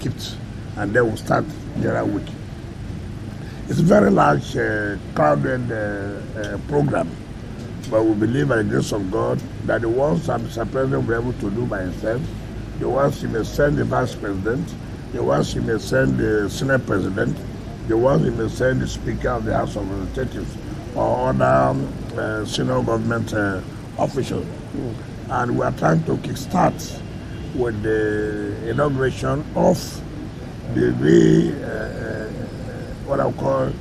kept, and then we'll start general week. It's a very large, crowded program, but we believe by the grace of God that the ones that Mr. President will be able to do by himself, the ones he may send the Vice President, the ones he may send the Senate President, the ones he may send the Speaker of the House of Representatives, or other senior government officials. And we are trying to kickstart with the inauguration of what I call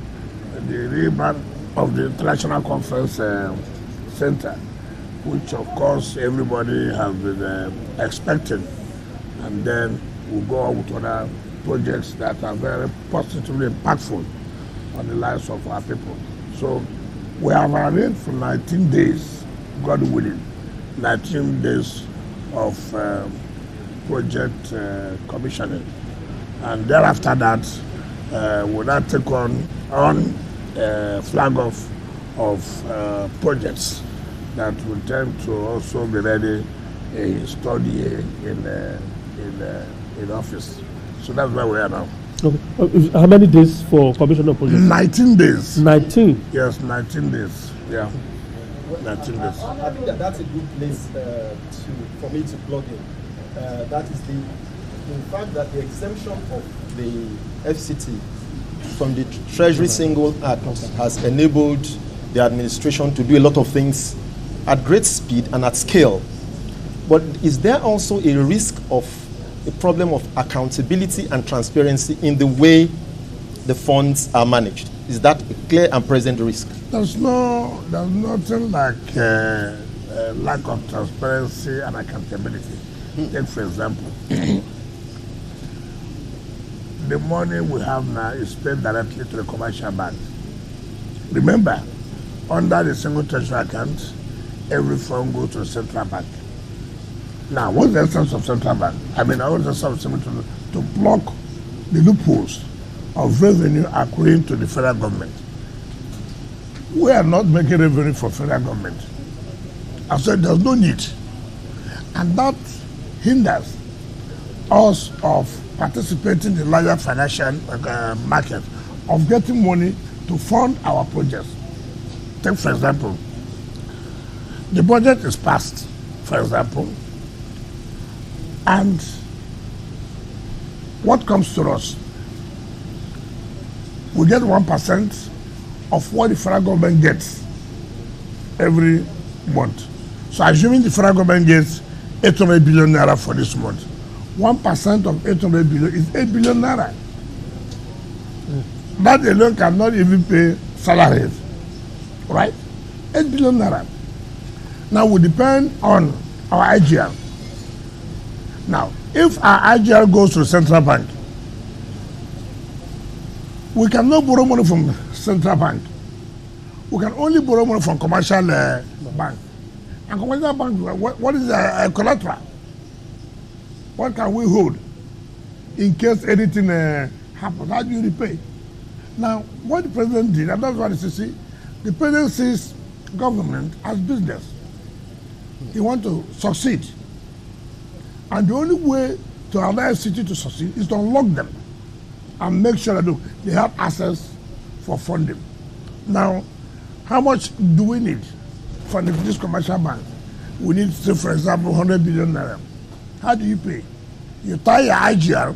the rebrand of the International Conference Center, which of course everybody has been expecting. And then we'll go on with other projects that are very positively impactful on the lives of our people. So we have arranged for 19 days, God willing, 19 days of project commissioning. And thereafter that, we'll now take on flag of projects that will tend to also be ready in study in office. So that's where we are now. Okay. How many days for commission of projects? 19 days. 19? Yes, 19 days. Yeah. 19 days. I think that's a good place for me to plug in. That is the fact that the exemption of the FCT from the Treasury Single Act has enabled the administration to do a lot of things at great speed and at scale. But is there also a risk of a problem of accountability and transparency in the way the funds are managed? Is that a clear and present risk? There's nothing like lack of transparency and accountability. Take for example, the money we have now is paid directly to the commercial bank. Remember, under the single treasury account, every fund goes to the central bank. Now, what's the essence of central bank? I mean, what's the essence of to block the loopholes of revenue accruing to the federal government. We are not making revenue for federal government. I said there's no need. And that hinders us of participating in the larger financial market, of getting money to fund our projects. Take, for example, the budget is passed, for example, and what comes to us? We get 1% of what the federal government gets every month. So assuming the federal government gets 800 billion naira for this month, 1% of 800 billion is 8 billion naira. That alone cannot even pay salaries, right? 8 billion naira. Now we depend on our IGR. Now, if our IGR goes to the central bank, we cannot borrow money from central bank. We can only borrow money from commercial bank. And commercial bank, what is collateral? What can we hold in case anything happens? How do you repay? Now, what the president did, and that's what you see, the president sees government as business. He wants to succeed. And the only way to allow FCT to succeed is to unlock them and make sure that they have access for funding. Now, how much do we need for this commercial bank? We need, say, for example, 100 billion naira. How do you pay? You tie your IGR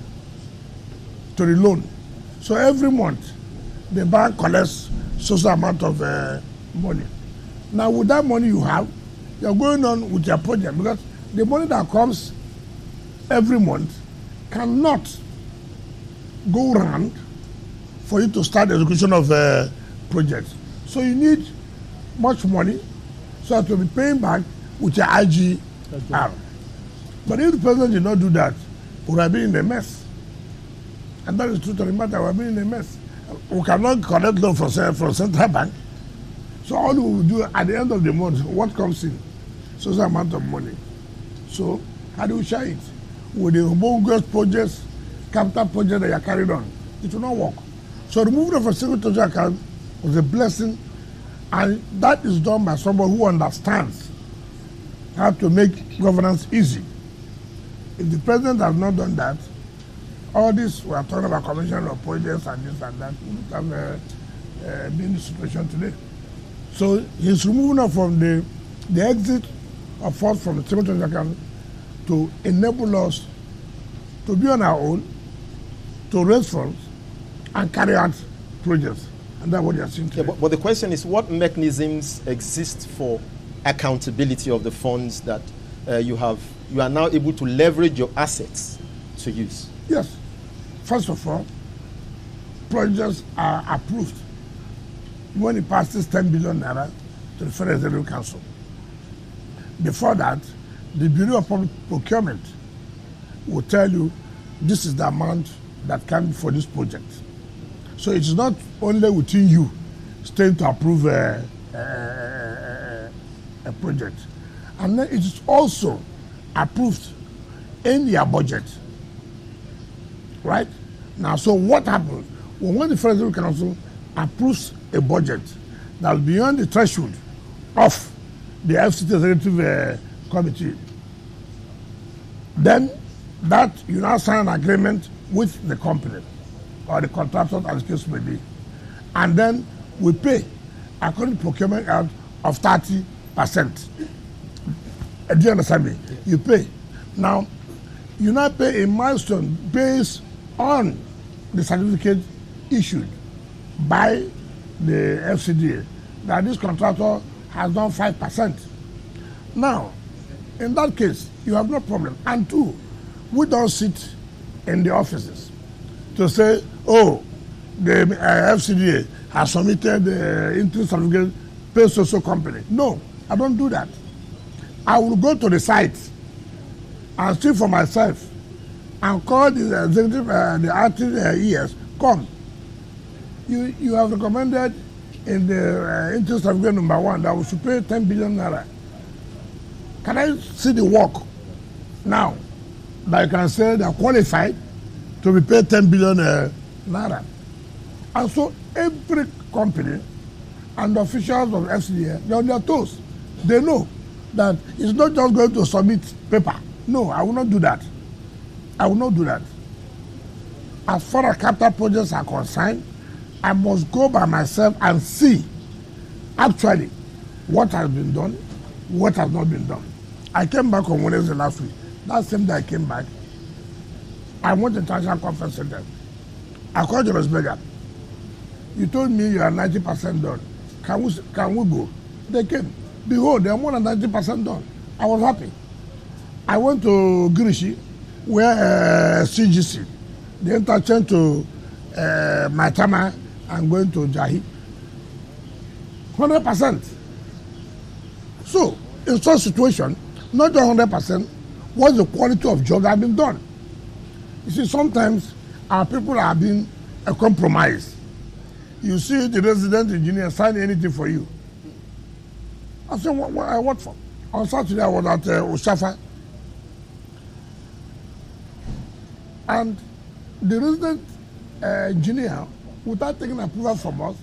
to the loan. So every month, the bank collects social amount of money. Now, with that money you have, you're going on with your project, because the money that comes every month cannot go round for you to start the execution of projects. So you need much money so as to be paying back with your IGR. But if the president did not do that, we would have been in a mess. And that is true to the matter, we have been in a mess. We cannot collect loan from central bank. So all we will do at the end of the month, what comes in? So it's amount of money. So how do we share it? With the bogus projects, capital projects that you are carried on, it will not work. So removal of a single treasury account was a blessing, and that is done by someone who understands how to make governance easy. If the president has not done that, all this we are talking about commission of projects and this and that, we would have been in the situation today. So his removal from the exit of funds from the cemetery account to enable us to be on our own, to raise funds and carry out projects. And that's what you are seeing today. Yeah, but the question is, what mechanisms exist for accountability of the funds that you are now able to leverage your assets to use? Yes. First of all, projects are approved when it passes 10 billion naira to the Federal Executive Council. Before that, the Bureau of Public Procurement will tell you this is the amount that can be for this project. So it is not only within you staying to approve a project. And then it is also approved in your budget. Right? Now, so what happens? When the Federal Council approves a budget that is beyond the threshold of the FCT Executive Committee, then that you now sign an agreement with the company or the contractor, as the case may be, and then we pay according to procurement out of 30%. Do you understand me? You pay. Now, you now pay a milestone based on the certificate issued by the FCDA that this contractor has done 5%. Now, in that case, you have no problem. And two, we don't sit in the offices to say, oh, the FCDA has submitted the interim certificate, pay social company. No, I don't do that. I will go to the site and see for myself and call the executive, the acting ES, come. You have recommended in the interim certificate number 1 that we should pay 10 billion naira. Can I see the work now that I can say they are qualified to be paid 10 billion naira? And so every company and the officials of FCDA, they're on their toes. They know that it's not just going to submit paper. No, I will not do that. I will not do that. As far as capital projects are concerned, I must go by myself and see actually what has been done, what has not been done. I came back on Wednesday last week. That same day I came back, I went to the International Conference Center. I called Jonas Berger. You told me you are 90% done. Can we go? They came. Behold, they are more than 90% done. I was happy. I went to Girishi, where CGC, the interchange to Maitama and going to Jahi. 100%. So, in such situation, not just 100%, what's the quality of job that has been done? You see, sometimes our people are being a compromise. You see the resident engineer sign anything for you. I said, what for? On Saturday, I was at Oshafa. And the resident engineer, without taking approval from us,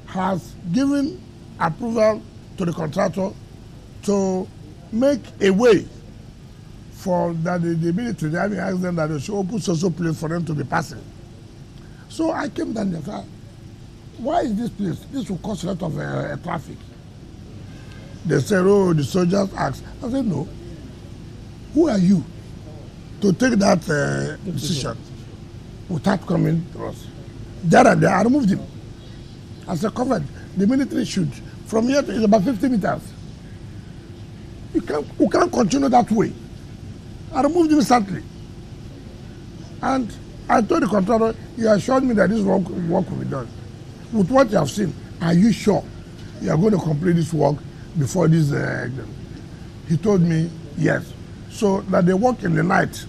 has given approval to the contractor to make a way for that the military, they having asked them that they should open social place for them to be passing. So I came down there and said, why is this place? This will cause a lot of traffic. They said, oh, the soldiers asked. I said, no. Who are you to take that decision without coming to us? There and there, I removed him. I said, covered. The military should. From here to it's about 50 meters. We can't continue that way. I removed him instantly. And I told the contractor, you assured me that this work will be done. With what you have seen, are you sure you are going to complete this work before this exam? He told me, yes. So that they work in the night.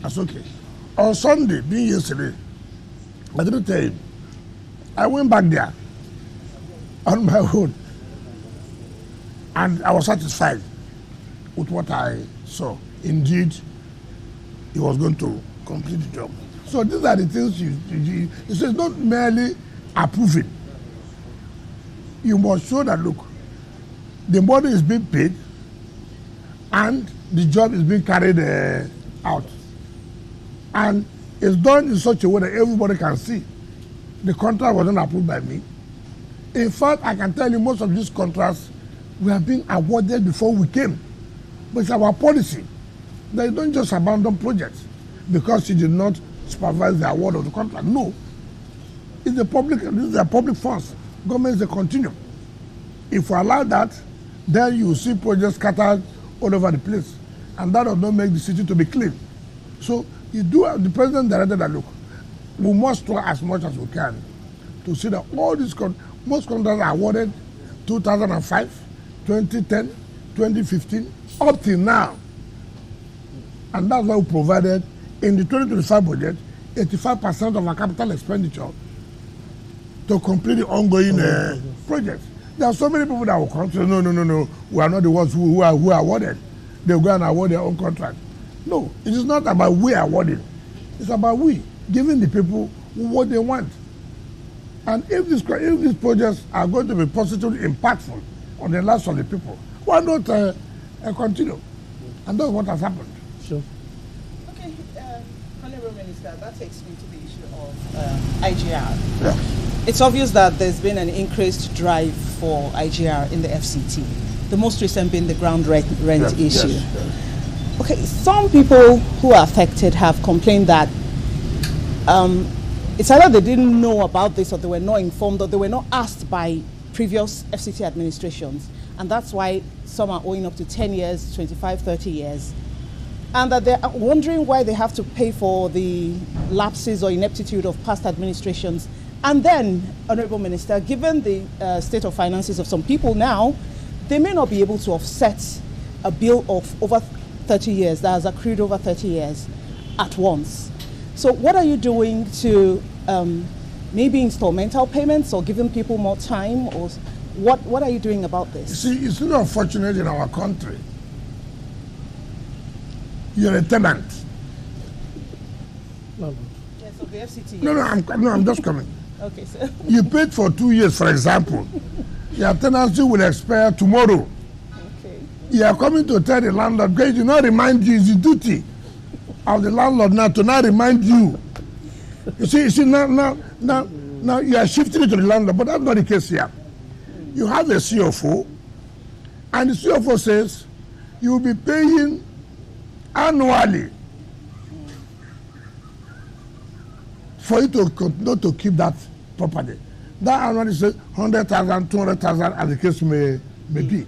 That's okay. On Sunday, being yesterday, I didn't tell him. I went back there on my own. And I was satisfied with what I saw. Indeed, he was going to complete the job. So these are the things you so it's not merely approving. You must show that, look, the money is being paid and the job is being carried out. And It's done in such a way that everybody can see. The contract wasn't approved by me. In fact, I can tell you most of these contracts were being awarded before we came. But it's our policy that you don't just abandon projects because you did not supervise the award of the contract. No. It's the public, this is a public funds. Government is a continuum. If we allow that, then you will see projects scattered all over the place. And that does not make the city to be clean. So you do, the president directed that, look, we must try as much as we can to see that all these, most contracts are awarded 2005, 2010, 2015, up till now. And that's why we provided in the 2025 budget 85% of our capital expenditure to complete the ongoing projects. There are so many people that will come to say, no, we are not the ones who are awarded. They'll go and award their own contract. No, it is not about we awarding. It's about we giving the people what they want. And if these projects are going to be positively impactful on the lives of the people, why not continue? And that's what has happened. Sure. Okay, Honorable Minister, that takes me to the issue of IGR. Yeah. It's obvious that there's been an increased drive for IGR in the FCT, the most recent being the ground rent issue. Yes. Okay, some people who are affected have complained that it's either they didn't know about this or they were not informed or they were not asked by previous FCT administrations, and that's why some are owing up to 10 years, 25, 30 years, and that they're wondering why they have to pay for the lapses or ineptitude of past administrations. And then, Honorable Minister, given the state of finances of some people now, they may not be able to offset a bill of over 30 years, that has accrued over 30 years at once. So what are you doing to maybe installmental payments or giving people more time, or what are you doing about this? You see, it's really unfortunate in our country. You're a tenant. Well, Yes, of the FCT. No, I'm just coming. Okay, so You paid for 2 years, for example. Your tenancy will expire tomorrow. okay. You are coming to tell the landlord, because do not remind you, it's the duty of the landlord now to not remind you. You see, now you are shifting it to the landlord, but that's not the case here. You have a CFO, and the CFO says you will be paying annually for you to continue to keep that property. That annually is 100,000, 200,000, as the case may be.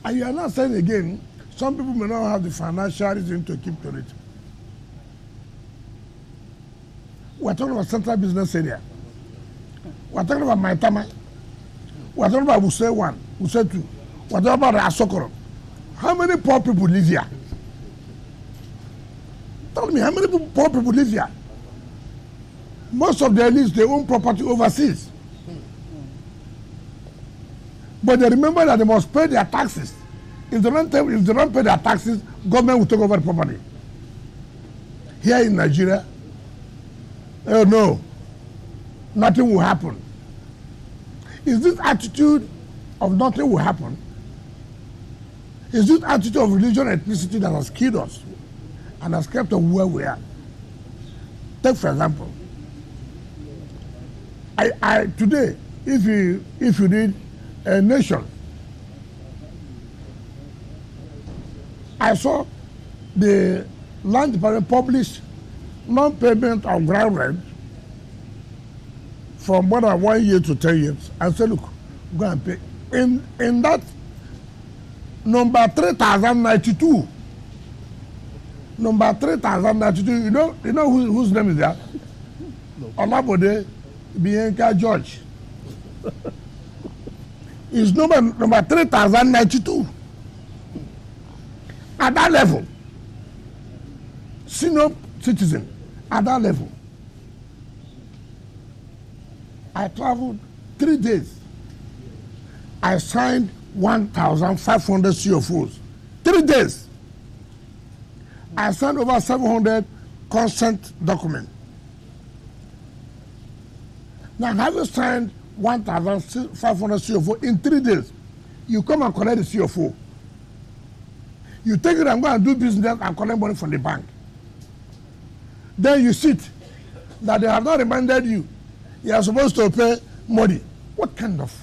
And you are not saying again, some people may not have the financial reason to keep to it. We're talking about central business area. We're talking about Maitama. We're talking about Wuse 1, Wuse 2. We're talking about Asokoro. How many poor people live here? Tell me, how many poor people live here? Most of their elites, they own property overseas. But they remember that they must pay their taxes. If they don't pay their taxes, government will take over the property. Here in Nigeria, oh no, nothing will happen. Is this attitude of nothing will happen? Is this attitude of religion and ethnicity that has killed us and has kept us where we are? Take for example, I today, if you read a Nation, I saw the land department publish non-payment of ground rent from more than 1 year to 10 years. I said, look, go and pay. In that number 3092, number 3092, you know whose name is that? No. Olabode Bianca George. Is number 3092. At that level, senior citizen, at that level, I traveled 3 days. I signed 1,500 CFOs. 3 days. I signed over 700 consent documents. Now, having signed 1,500 CFO in 3 days, you come and collect the CFO. You take it and go and do business and collect money from the bank. Then you sit that they have not reminded you. You are supposed to pay money. What kind of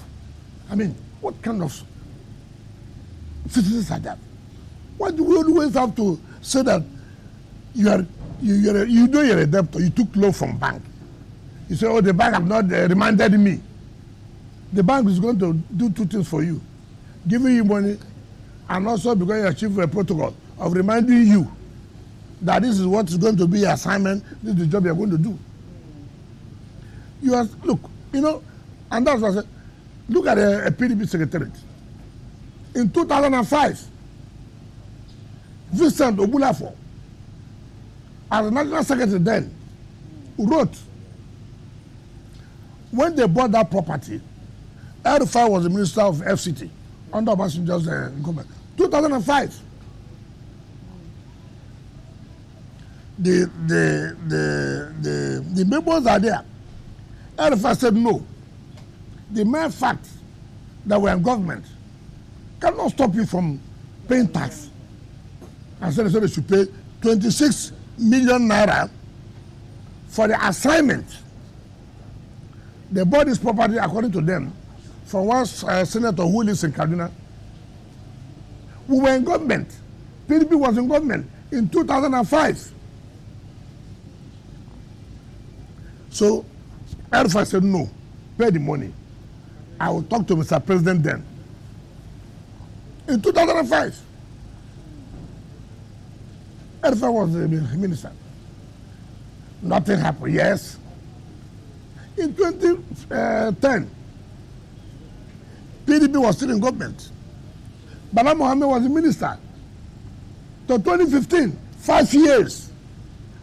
citizens are that? Why do we always have to say that you know you're a debtor, you took loan from bank. You say, oh, the bank have not reminded me. The bank is going to do two things for you. Giving you money and also because you achieve a protocol of reminding you that this is what is going to be your assignment, this is the job you're going to do. You are, look, you know, and that's what I said. Look at a PDP secretariat. In 2005, Vincent Obulafo, as the national secretary then, wrote, when they bought that property, El-Rufai was the minister of FCT under Obasanjo's government. 2005. The members are there. El-Rufai said no. The mere fact that we're in government cannot stop you from paying tax. And so they should pay 26 million naira for the assignment. They bought this property, according to them, from one senator who lives in Kaduna. We were in government. PDP was in government in 2005. So El-Rufai said, no, pay the money. I will talk to Mr. President then. In 2005, El-Rufai was the minister. Nothing happened, yes. In 2010, PDP was still in government. Bala Mohammed was the minister. To 2015, 5 years.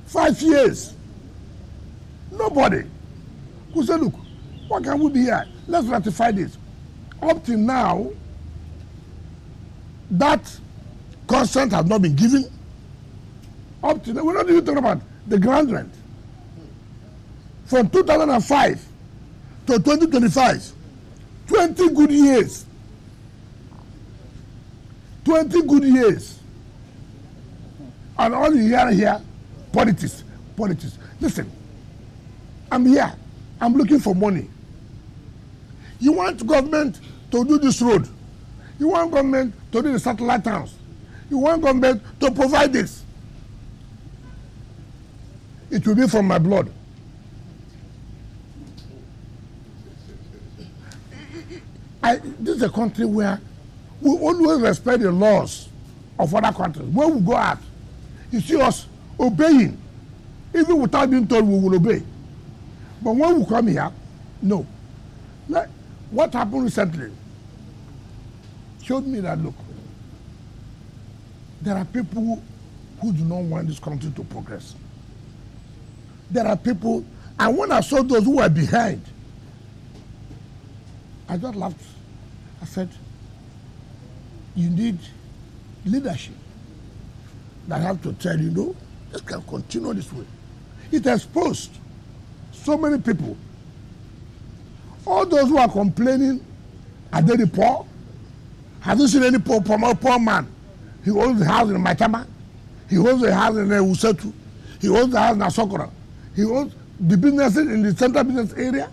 5 years. Nobody who said, look, what can we be here? Let's ratify this. Up till now, that consent has not been given. Up till now, we're not even talking about the ground rent. From 2005 to 2025, 20 good years. 20 good years. And all you hear here, politics, politics. Listen, I'm here. I'm looking for money. You want government to do this road. You want government to do the satellite towns. You want government to provide this. It will be from my blood. This is a country where we always respect the laws of other countries. When we go out, you see us obeying. Even without being told, we will obey. But when we come here, no. Like, what happened recently showed me that, look, there are people who do not want this country to progress. There are people, and when I saw those who were behind, I just laughed. I said, you need leadership that have to tell you, no, this can continue this way. It exposed so many people. All those who are complaining, are they the poor? Have you seen any poor man? He owns a house in Maitama. He owns a house in Usetu. He owns a house in Asokora. He owns the businesses in the central business area.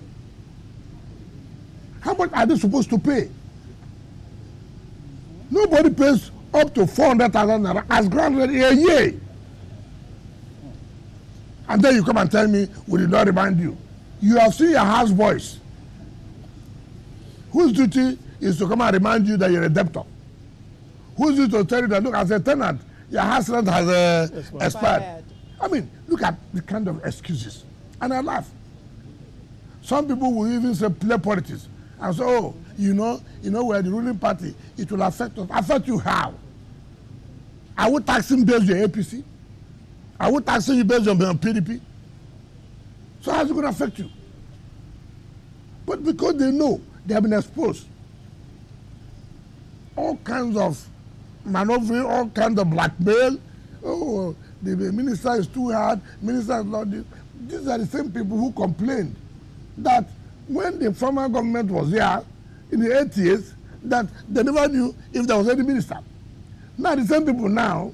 How much are they supposed to pay? Nobody pays up to 400,000 naira as grant rate a year. And then you come and tell me, we did not remind you. You have seen your house boys whose duty is to come and remind you that you're a debtor. Whose duty to tell you that, look, as a tenant, your house rent has expired. I mean, look at the kind of excuses. And I laugh. Some people will even say play politics. And say, oh, you know, we're the ruling party. It will affect us. Affect you how? Are we taxing based on APC? Are we taxing you based on PDP? So how's it going to affect you? But because they know they have been exposed, all kinds of maneuvering, all kinds of blackmail. Oh, the minister is too hard. Minister is not this. These are the same people who complained that when the former government was there in the 80s, that they never knew if there was any minister. Now the same people now,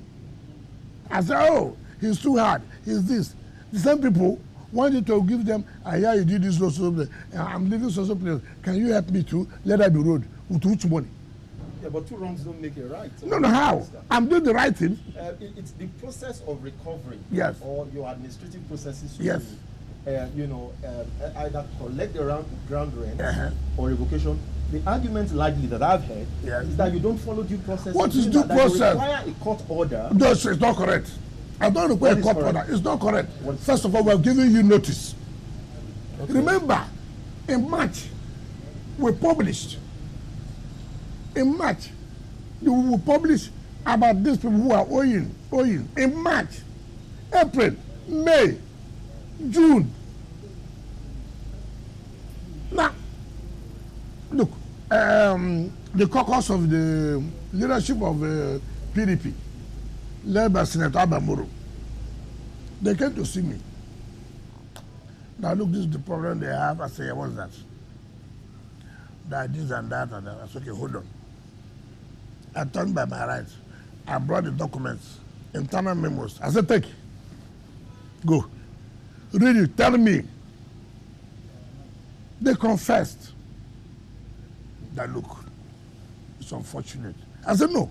I say, oh, he's too hard, he's this. The same people want you to give them, I hear you did this also, I'm living so place. Can you help me to let that be road? With which money? Yeah, but 2 wrongs don't make a right. So No, how? I'm doing the right thing. It's the process of recovery. Yes. Or your administrative processes. Yes. Either collect the ground rent or revocation. The argument largely that I've heard is that you don't follow due process. What is due process? You require a court order. No, it's not correct. I don't require a court order. It's not correct. First of all, we're giving you notice. Okay. Remember, in March, we published. In March, we will publish about these people who are owing. In March, April, May, June. Now, look, the caucus of the leadership of PDP, led by Senator Abamoro, they came to see me. Now, look, this is the problem they have. I say, what's that? That this and that and that. I said, okay, hold on. I turned by my right. I brought the documents, internal memos. I said, take. Go. Read it. Tell me. They confessed that, look, it's unfortunate. I said, no.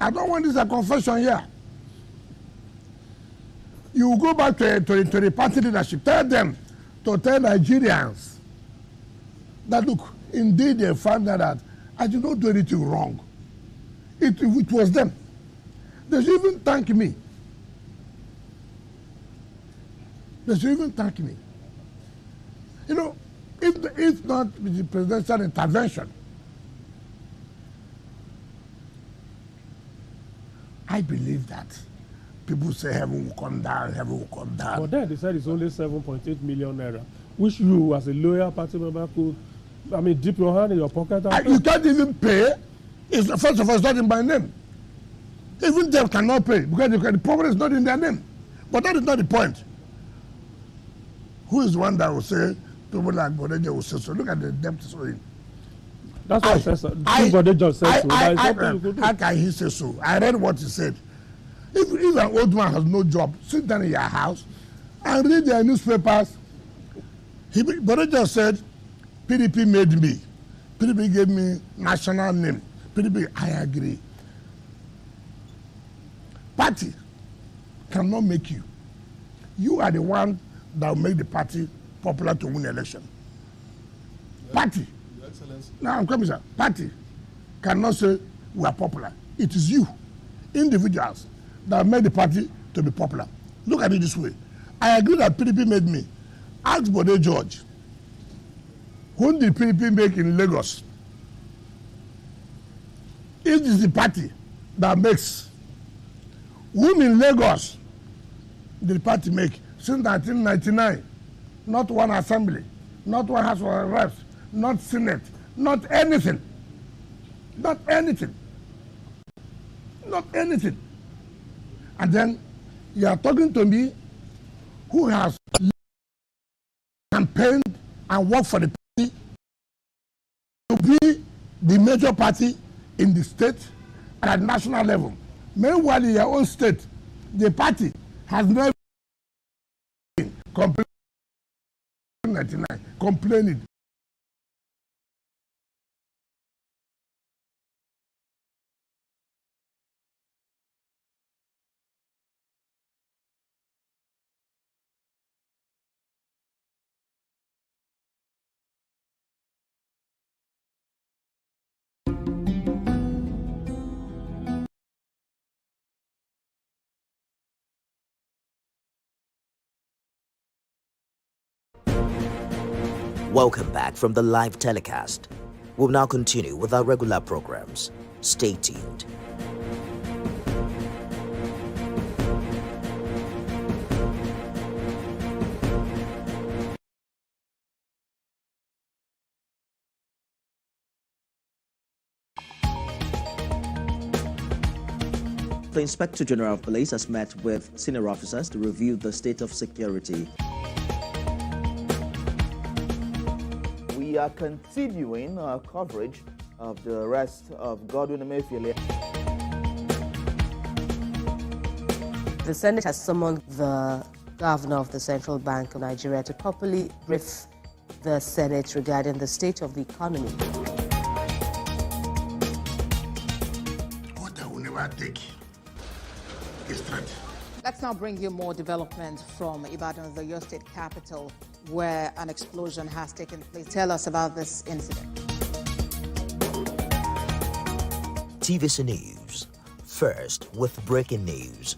I don't want this a confession here. You go back to the party leadership. Tell them to tell Nigerians that, look, indeed they found that I did not do anything wrong. It was them. They should even thank me. They should even thank me. You know, if not with the presidential intervention, I believe that people say heaven will come down, heaven will come down. But then they said it's only 7.8 million naira, which you, as a loyal party member, could, dip your hand in your pocket. You can't even pay. First of all, it's not in my name. Even them cannot pay because the problem is not in their name. But that is not the point. Who is the one that will say, people like Bodeja will say so? Look at the debt owing. That's what I said, sir. Bodeja just said so. How can he say so? I read what he said. If an old man has no job, sit down in your house and read their newspapers. Bodeja said, PDP made me. PDP gave me national name. PDP, I agree. Party cannot make you. You are the one that will make the party popular to win election. Party. Your Excellency. Now I'm coming, sir. Party cannot say we are popular. It is you, individuals, that made the party to be popular. Look at it this way. I agree that PDP made me. Ask Bode George, whom did PDP make in Lagos? It is the party that makes. Whom in Lagos did the party make since 1999? Not one assembly, not one House of Reps, not Senate, not anything. Not anything. Not anything. And then you are talking to me who has campaigned and worked for the party to be the major party in the state and at national level. Meanwhile, in your own state, the party has never been complaining. Welcome back from the live telecast. We'll now continue with our regular programs. Stay tuned. The Inspector General of Police has met with senior officers to review the state of security. We are continuing our coverage of the arrest of Godwin Emefiele. The Senate has summoned the Governor of the Central Bank of Nigeria, to properly brief the Senate regarding the state of the economy. What I will never take is threat. Let's now bring you more development from Ibadan, the Oyo State capital, where an explosion has taken place. Tell us about this incident. TVC News. First with breaking news.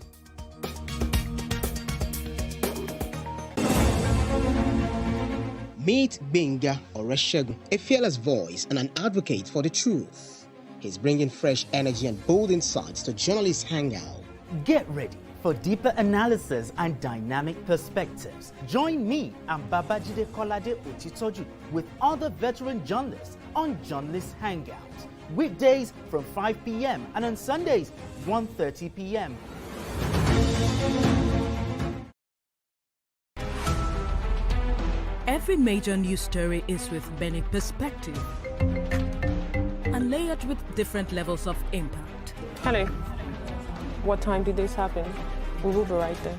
Meet Benga Oreshegun, a fearless voice and an advocate for the truth. He's bringing fresh energy and bold insights to journalists' hangout. Get ready for deeper analysis and dynamic perspectives. Join me and Babajide Kolade Otitoju with other veteran journalists on Journalists' Hangout. Weekdays from 5 p.m. and on Sundays, 1:30 p.m. Every major news story is with many perspectives and layered with different levels of impact. Hello. What time did this happen? We will be right there.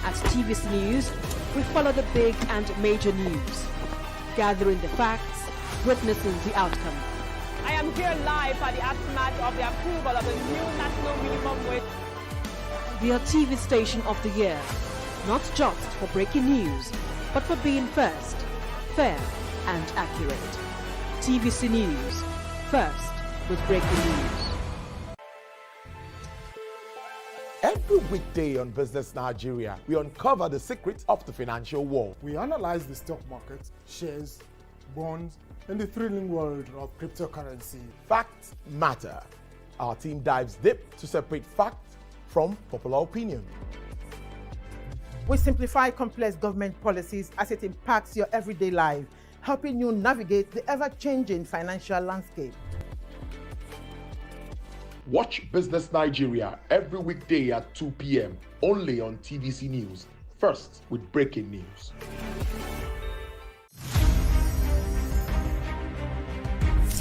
At TVC News, we follow the big and major news, gathering the facts, witnessing the outcome. I am here live at the aftermath of the approval of the new national minimum wage. We are TV Station of the Year, not just for breaking news, but for being first, fair and accurate. TVC News, first with breaking news. Every weekday on Business Nigeria, we uncover the secrets of the financial world. We analyze the stock market, shares, bonds, and the thrilling world of cryptocurrency. Facts matter. Our team dives deep to separate fact from popular opinion. We simplify complex government policies as it impacts your everyday life, helping you navigate the ever-changing financial landscape. Watch Business Nigeria every weekday at 2 p.m. only on TVC News, first with breaking news.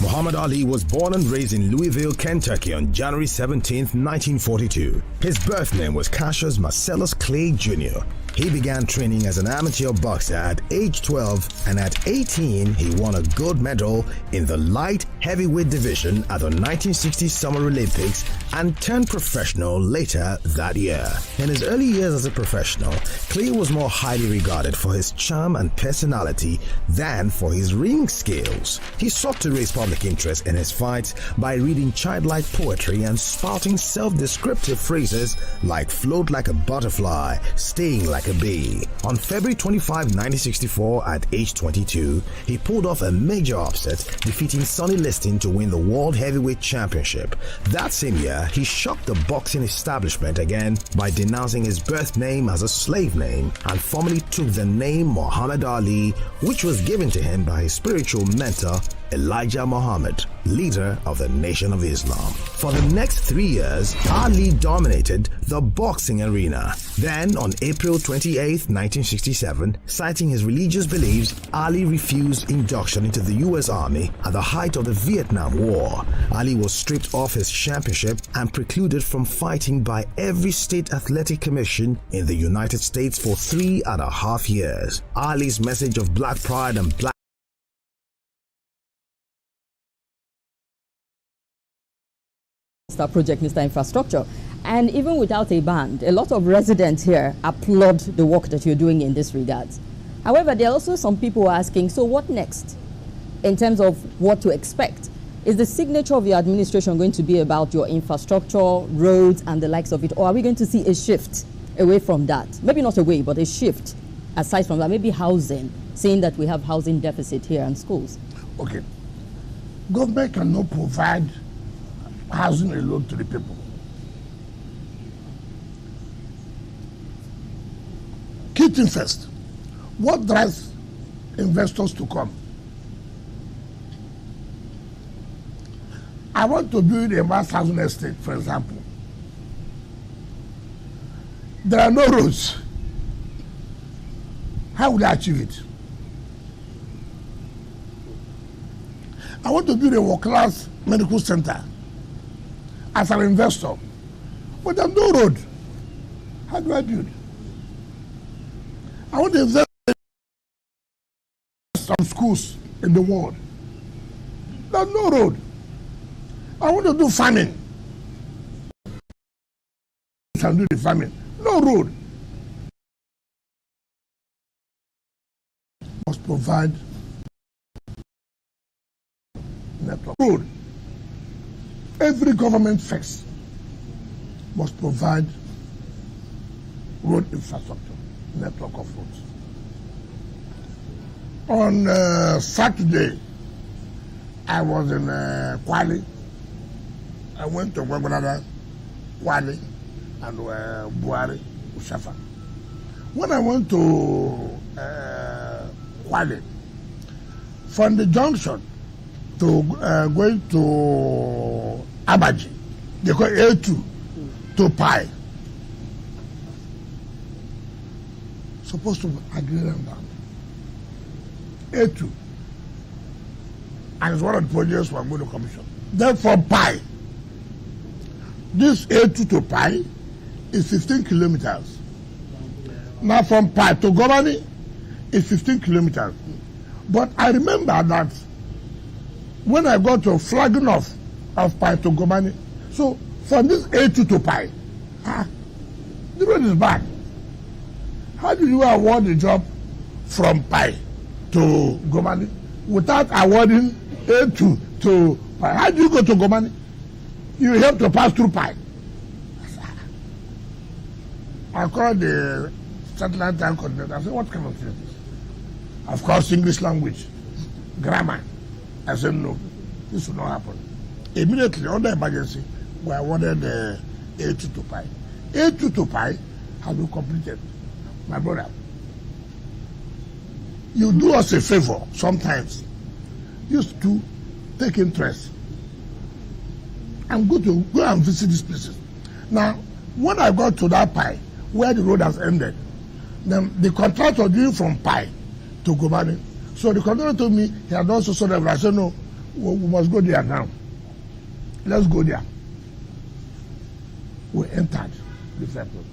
Muhammad Ali was born and raised in Louisville, Kentucky on January 17, 1942. His birth name was Cassius Marcellus Clay Jr. He began training as an amateur boxer at age 12, and at 18 he won a gold medal in the light heavyweight division at the 1960 Summer Olympics and turned professional later that year. In his early years as a professional, Clay was more highly regarded for his charm and personality than for his ring skills. He sought to raise public interest in his fights by reading childlike poetry and spouting self-descriptive phrases like float like a butterfly, sting like a bee. On February 25, 1964, at age 22, he pulled off a major upset, defeating Sonny Liston to win the World Heavyweight Championship. That same year, he shocked the boxing establishment again by denouncing his birth name as a slave name and formally took the name Muhammad Ali, which was given to him by his spiritual mentor Elijah Muhammad, leader of the Nation of Islam. For the next 3 years, Ali dominated the boxing arena. Then, on April 28, 1967, citing his religious beliefs, Ali refused induction into the U.S. Army at the height of the Vietnam War. Ali was stripped of his championship and precluded from fighting by every state athletic commission in the United States for 3.5 years. Ali's message of black pride and black project, Mr. Infrastructure. And even without a band, a lot of residents here applaud the work that you're doing in this regard. However, there are also some people asking, so what next in terms of what to expect? Is the signature of your administration going to be about your infrastructure, roads, and the likes of it? Or are we going to see a shift away from that? Maybe not away, but a shift aside from that. Maybe housing, seeing that we have housing deficit here and schools. Okay. Government cannot provide housing alone to the people. Key thing first, what drives investors to come? I want to build a mass housing estate, for example. There are no roads. How would I achieve it? I want to build a world-class medical center. As an investor, But there's no road. How do I build? I want to invest in some schools in the world. There's no road. I want to do farming. I do the farming. No road. Must provide network. Road. Every government first must provide road infrastructure, network of roads. On Saturday, I was in Kwale. I went to Gwagwalada, Kwale, and Buhari, Ushafa. When I went to Kwale, from the junction to going to Abaji, they call A2 to Pi. Supposed to agree on that. A2. And it's one of the projects we're going to commission. Then from Pi, this A2 to Pi is 15 kilometers. Now from Pi to Gomani is 15 kilometers. But I remember that when I got to flagging off of Pi to Gomani, so from this A2 to Pi, the road is bad. How do you award the job from Pi to Gomani without awarding A2 to Pi? How do you go to Gomani? You have to pass through Pi. I called the satellite time coordinator. I said, what kind of thing is this? Of course, English language, grammar. I said, no, this will not happen. Immediately, under emergency, we awarded the A2 to Pi. A2 to Pi has been completed. My brother, you do us a favor sometimes. Used to take interest and go and visit these places. Now, when I got to that Pi, where the road has ended, then the contractor doing from Pi to Gomani. So the contractor told me he had also sold it. I said, no, we must go there now. Let's go there. We entered the factory.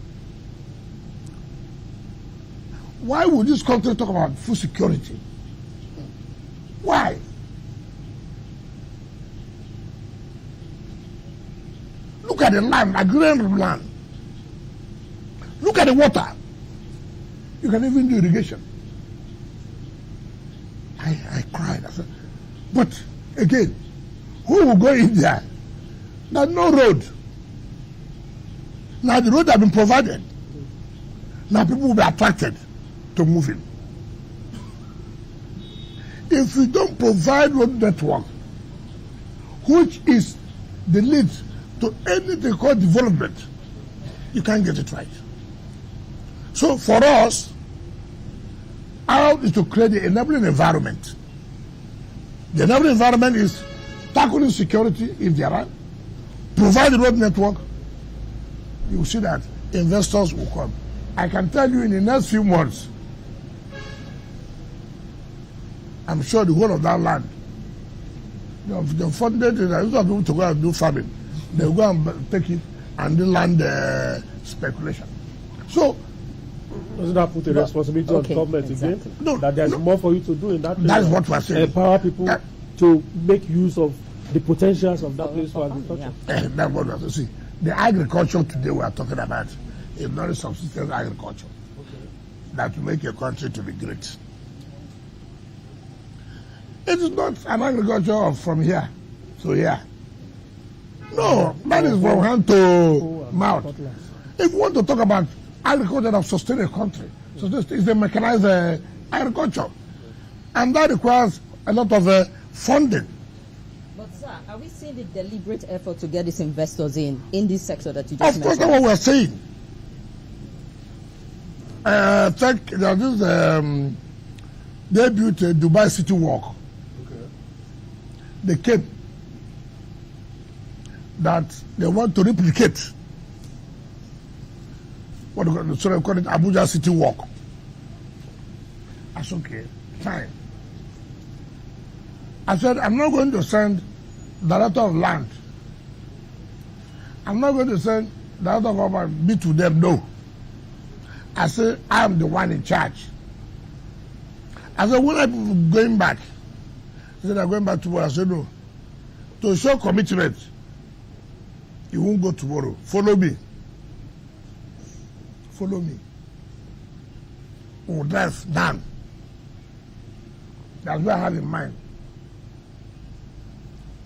Why would this country talk about food security? Why? Look at the land, agrarian land. Look at the water. You can even do irrigation. I cried. I said, but again, who will go in there? There's no road. Now the road has been provided. Now people will be attracted to move in. If we don't provide road network, which is the lead to anything called development, you can't get it right. So for us, our is to create the enabling environment. The enabling environment is tackling security if there are, provide the road network. You will see that investors will come. I can tell you in the next few months, I'm sure the whole of that land, the funded people to go and do farming, they go and take it and do land speculation. So, doesn't that put a responsibility on government again? No, that there's more for you to do in that place. That's what we're saying. Empower people to make use of the potentials of that place for agriculture. That's what we're saying. The agriculture today we are talking about is not a subsistence agriculture that will make a country to be great. It is not an agriculture from here to here. No, that is from hand to mouth. If you want to talk about agriculture that sustains a country, so this is a mechanized agriculture. And that requires a lot of funding. But sir, are we seeing the deliberate effort to get these investors in this sector that you just mentioned? Of course, that's what we're saying. They built a Dubai City Walk. They came that they want to replicate what they call it Abuja City Walk. That's okay, fine. I said, I'm not going to send director of land. I'm not going to send director of government meet with them, no. I say, I'm the one in charge. I said, when are people going back? He said, I'm going back tomorrow. I said, no. To show commitment, you won't go tomorrow. Follow me. Follow me. We'll drive down. That's what I have in mind.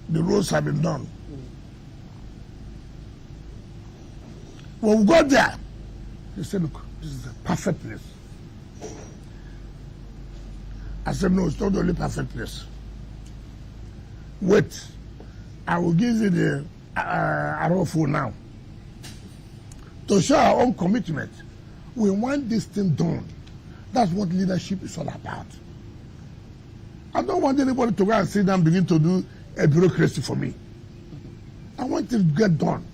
The roads have been done. When we got there, he said, look, this is a perfect place. I said, no, it's not the only perfect place. Wait, I will give you the arrow phone now. To show our own commitment, we want this thing done. That's what leadership is all about. I don't want anybody to go and sit down and begin to do a bureaucracy for me. I want it to get done.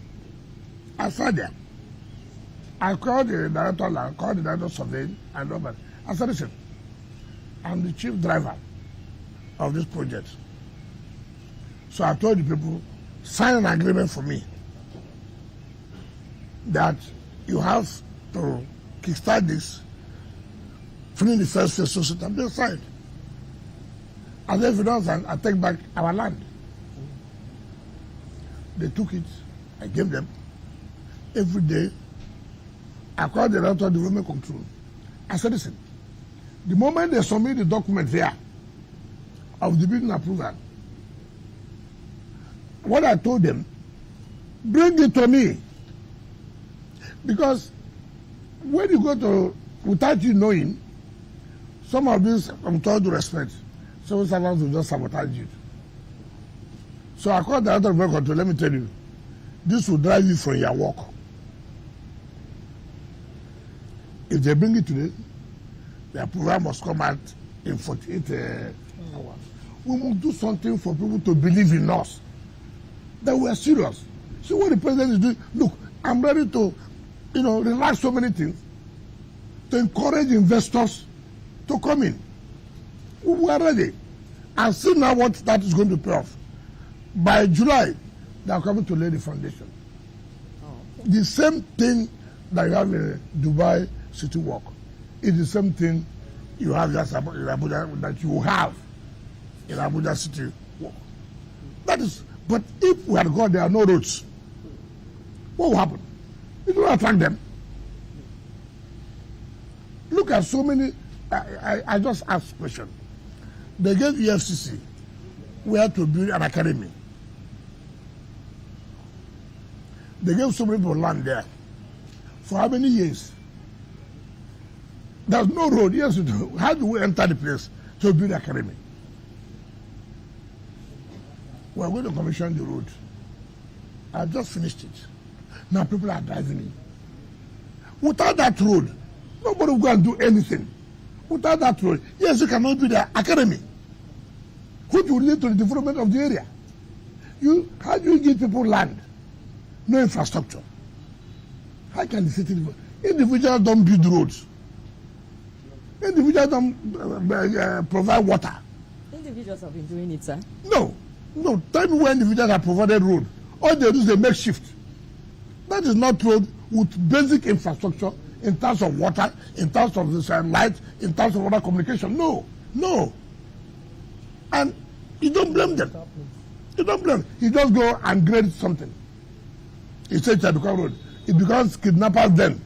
I sat there. I called the director, I called the director of surveying, and all that. I said, listen, I'm the chief driver of this project. So I told the people, sign an agreement for me that you have to kickstart this, finish the first phase, so that they signed. And then if you don't, I take back our land. They took it, I gave them. Every day, I called the director of development control. I said, listen, the moment they submit the document here of the building approval, what I told them, bring it to me. Because when you go to, without you knowing, some of these, I'm told to respect, civil servants will just sabotage you. So I called the director of development control, let me tell you, this will drive you from your work. If they bring it today, the approval must come out in 48 hours. We must do something for people to believe in us, that we are serious. See what the president is doing. Look, I'm ready to, relax so many things, to encourage investors to come in. We are ready. And see now what that is going to pay off. By July, they are coming to lay the foundation. The same thing that you have in Dubai City Walk is the same thing you have just in Abuja, that you have in Abuja City Walk. That is, but if we had gone, there are no roads, what will happen? It will attract them. Look at so many, I just asked a question. They gave FCT where to build an academy. They gave so many people land there. For how many years? There's no road. Yes, how do we enter the place to build an academy? We are going to commission the road. I just finished it. Now people are driving in. Without that road, nobody will go and do anything. Without that road, yes, you cannot build an academy, which will lead to the development of the area. How do you give people land? No infrastructure. How can the city develop? Individuals don't build roads. Individuals don't provide water. Individuals have been doing it, sir. No. Tell me where individuals have provided road. All they do is they make shift. That is not road with basic infrastructure in terms of water, in terms of light, in terms of water communication. No. And you don't blame them. You don't blame them. You just go and grade something. You say Chadukwa Road. It becomes kidnappers then.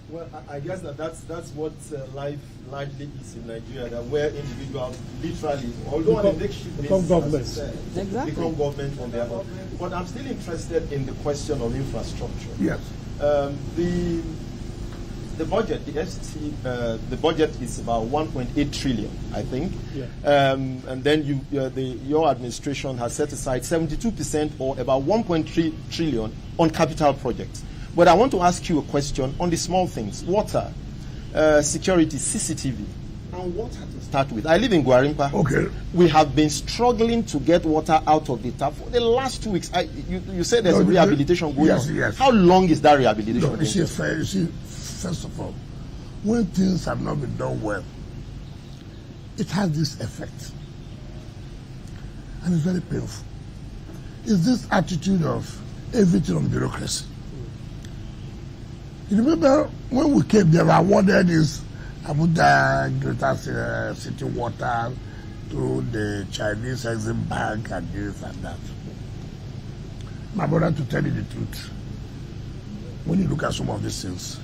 Well, I guess that's what life largely is in Nigeria, that where individuals literally, although on a makeshift basis, government. Become government on their own. But I'm still interested in the question of infrastructure. Yes. The budget, the FCT, the budget is about 1.8 trillion, I think. Yeah. And then your administration has set aside 72% or about 1.3 trillion on capital projects. But I want to ask you a question on the small things: water, security, CCTV, and water to start with. I live in Gwarimpa. Okay. We have been struggling to get water out of the tap for the last 2 weeks. You said there's a rehabilitation going on. Yes. How long is that rehabilitation? No, you see, first of all, when things have not been done well, it has this effect. And it's very painful. It's this attitude of everything on bureaucracy. You remember when we came, they were awarded this Abuja Greater City Water through the Chinese Exim Bank and this and that. My brother, to tell you the truth, when you look at some of these things,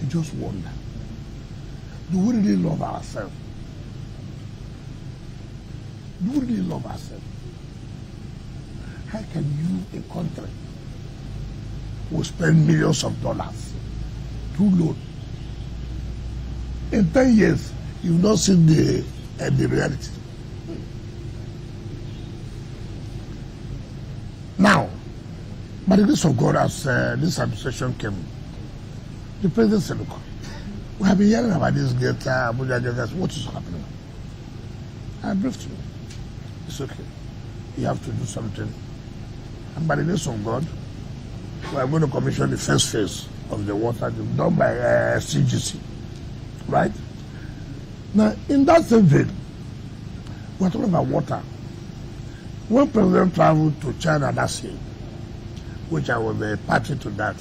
you just wonder, do we really love ourselves? Do we really love ourselves? How can you, a country, will spend millions of dollars to loan? In 10 years, you've not seen the reality. Now, by the grace of God, as this administration came, the president said, look, we have been hearing about this Abuja Gators. What is happening? I briefed him. It's okay. You have to do something. And by the grace of God, we are going to commission the first phase of the water done by CGC. Right? Now, in that same vein, we're talking about water. When President traveled to China last year, which I was a party to that,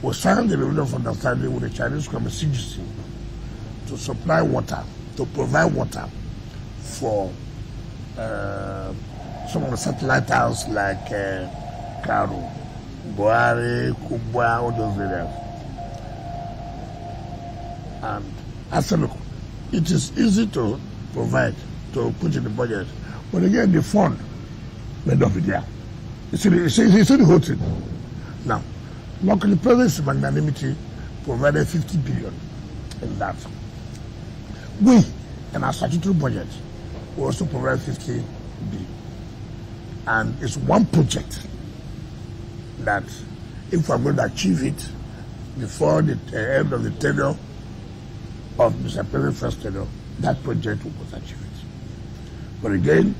we signed the memorandum of understanding with the Chinese government CGC to supply water, to provide water for some of the satellite towns like Karu, Buhari, Kubwa, all those areas. And I said, look, it is easy to provide, to put in the budget. But again, the fund may not be there. You see the whole thing. Now, luckily, President's magnanimity provided 50 billion in that. We, in our statutory budget, we also provide 50 billion. And it's one project that, if we're going to achieve it before the end of the tenure of Mr. President's first tenure, that project will achieve it. But again,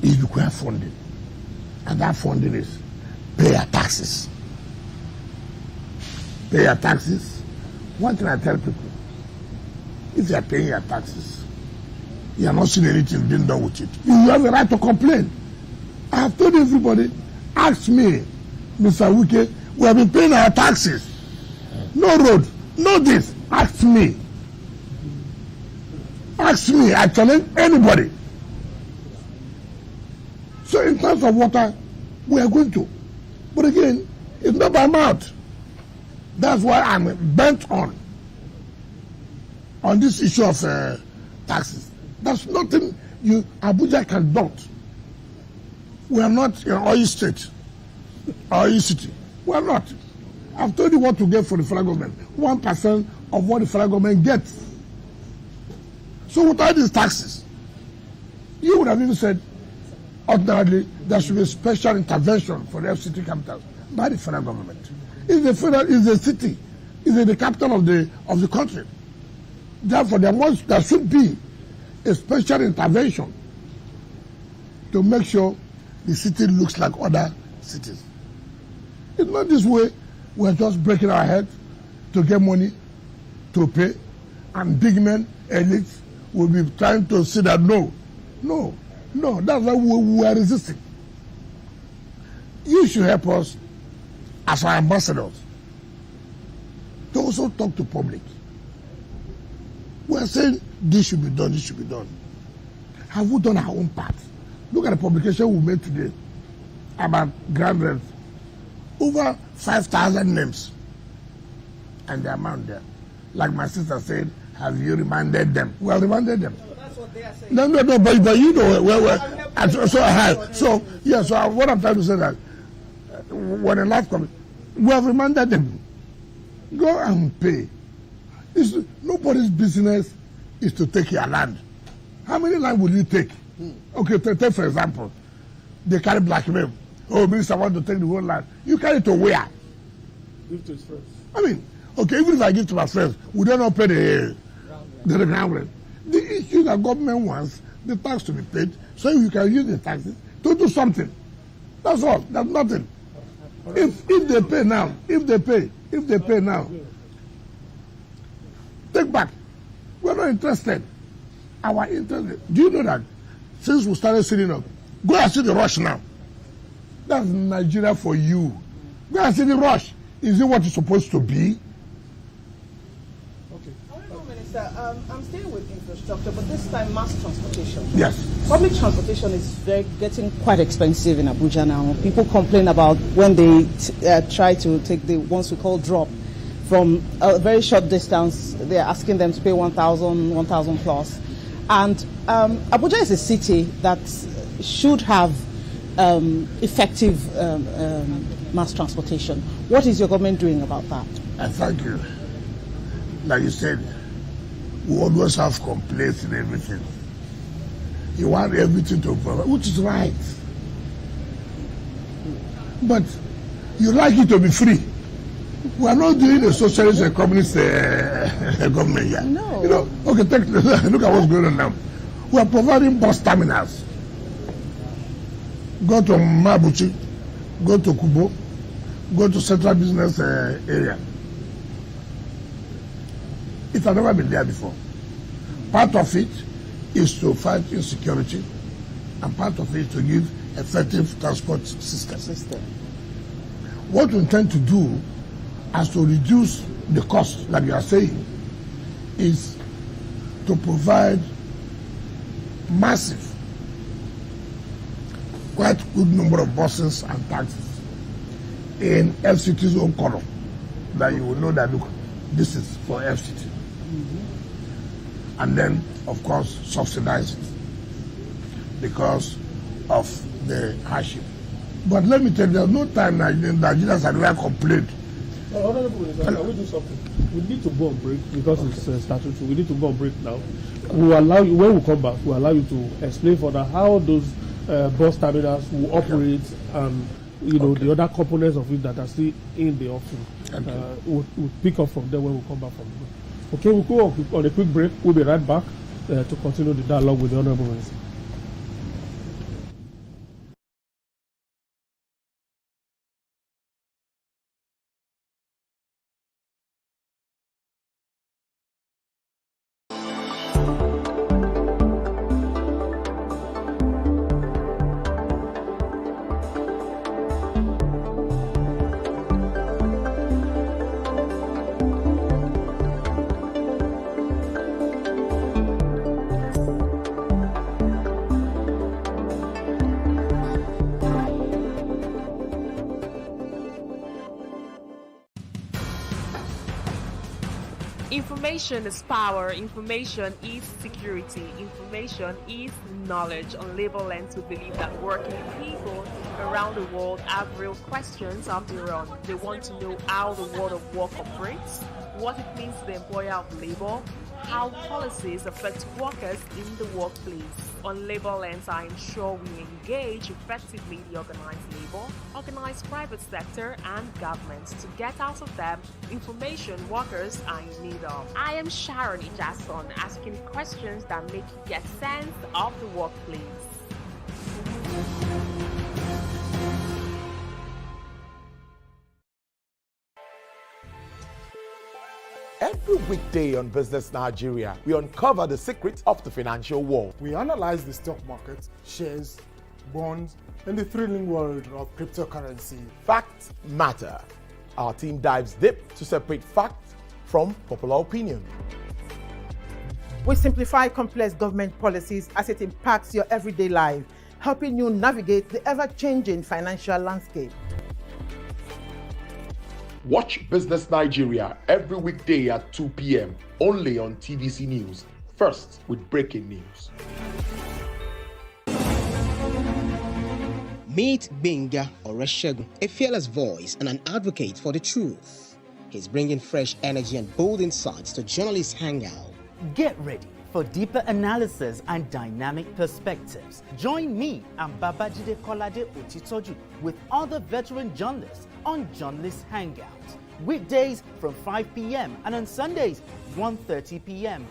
it requires funding. And that funding is pay your taxes. Pay your taxes. One thing I tell people, if you are paying your taxes, you are not seeing anything being done with it, you have the right to complain. I have told everybody, ask me, Mr. Wike, we have been paying our taxes. No road, no this. Ask me. Ask me. I challenge anybody. So in terms of water, we are going to. But again, it's not by mouth. That's why I'm bent on this issue of taxes. That's nothing Abuja cannot. We are not an oil state, oil city. We are not. I've told you what to get for the federal government. 1% of what the federal government gets. So without these taxes, you would have even said, ordinarily, there should be a special intervention for the FCT capital by the federal government. It's the city, it's the capital of the country. Therefore, there should be a special intervention to make sure the city looks like other cities. It's not this way. We're just breaking our head to get money to pay, and big men, elites, will be trying to say that no. That's why we are resisting. You should help us as our ambassadors to also talk to public. We are saying this should be done, this should be done. Have we done our own part? Look at the publication we made today about grand rents. Over 5,000 names and the amount there. Like my sister said, have you reminded them? We have reminded them. That's what they are saying. No, but you know, so what I'm trying to say that when a life comes, we have reminded them, go and pay. Nobody's business is to take your land. How many land will you take? Okay, take for example, they carry blackmail. Oh, minister, I want to take the whole land. You carry it to where? Give to his friends. I mean, okay, even if I give to my friends, would they not pay the ground rent? The issue that government wants the tax to be paid, so you can use the taxes to do something. That's all. That's nothing. If they pay now, if they pay now, take back. We're not interested. Our interest. Do you know that since we started sitting up, go and see the rush now. That's Nigeria for you. Go and see the rush. Is it what it's supposed to be? Minister, I'm staying with infrastructure, but this time mass transportation. Yes. Public transportation is getting quite expensive in Abuja now. People complain about when they try to take the ones we call drop from a very short distance. They're asking them to pay 1,000 plus. And Abuja is a city that should have effective mass transportation. What is your government doing about that? Thank you. Like you said, we always have complaints in everything. You want everything to provide, which is right. But you like it to be free. We are not doing a socialist and communist government here. No. You know, okay, look at what's going on now. We are providing bus terminals. Go to Mabuchi, go to Kubo, go to Central Business area. It has never been there before. Part of it is to fight insecurity, and part of it is to give effective transport system. What we intend to do as to reduce the cost, like you are saying, is to provide massive, quite good number of buses and taxis in FCT's own column, that you will know that, look, this is for FCT. And then, of course, subsidize it because of the hardship. But let me tell you, there's no time Nigerians have ever complained. Honorable, can we do something? We need to go on break because it's statutory. We need to go on break now. We'll allow you, when we come back, we'll allow you to explain further how those bus terminals will operate and the other components of it that are still in the offering. We'll pick up from there when we come back from the break. Okay, we'll go on a quick break. We'll be right back to continue the dialogue with the Honorable Minister. Information is power, information is security, information is knowledge. On Labor Lens, we believe that working people around the world have real questions of their own. They want to know how the world of work operates, what it means to the employer of labor, how policies affect workers in the workplace. On Labor Lens, I am sure we engage effectively the organized labor, organized private sector, and government to get out of them information workers are in need of. I am Sharon Ijason, asking questions that make you get sense of the workplace. Every weekday on Business Nigeria, we uncover the secrets of the financial world. We analyze the stock market, shares, bonds, and the thrilling world of cryptocurrency. Facts matter. Our team dives deep to separate fact from popular opinion. We simplify complex government policies as it impacts your everyday life, helping you navigate the ever-changing financial landscape. Watch Business Nigeria every weekday at 2 p.m. only on TVC News. First with breaking news. Meet Benga Oreshegun, a fearless voice and an advocate for the truth. He's bringing fresh energy and bold insights to Journalists Hangout. Get ready for deeper analysis and dynamic perspectives. Join me and Babajide Kolade Otitoju with other veteran journalists on Journalists Hangout. Weekdays from 5 p.m. and on Sundays 1:30 p.m.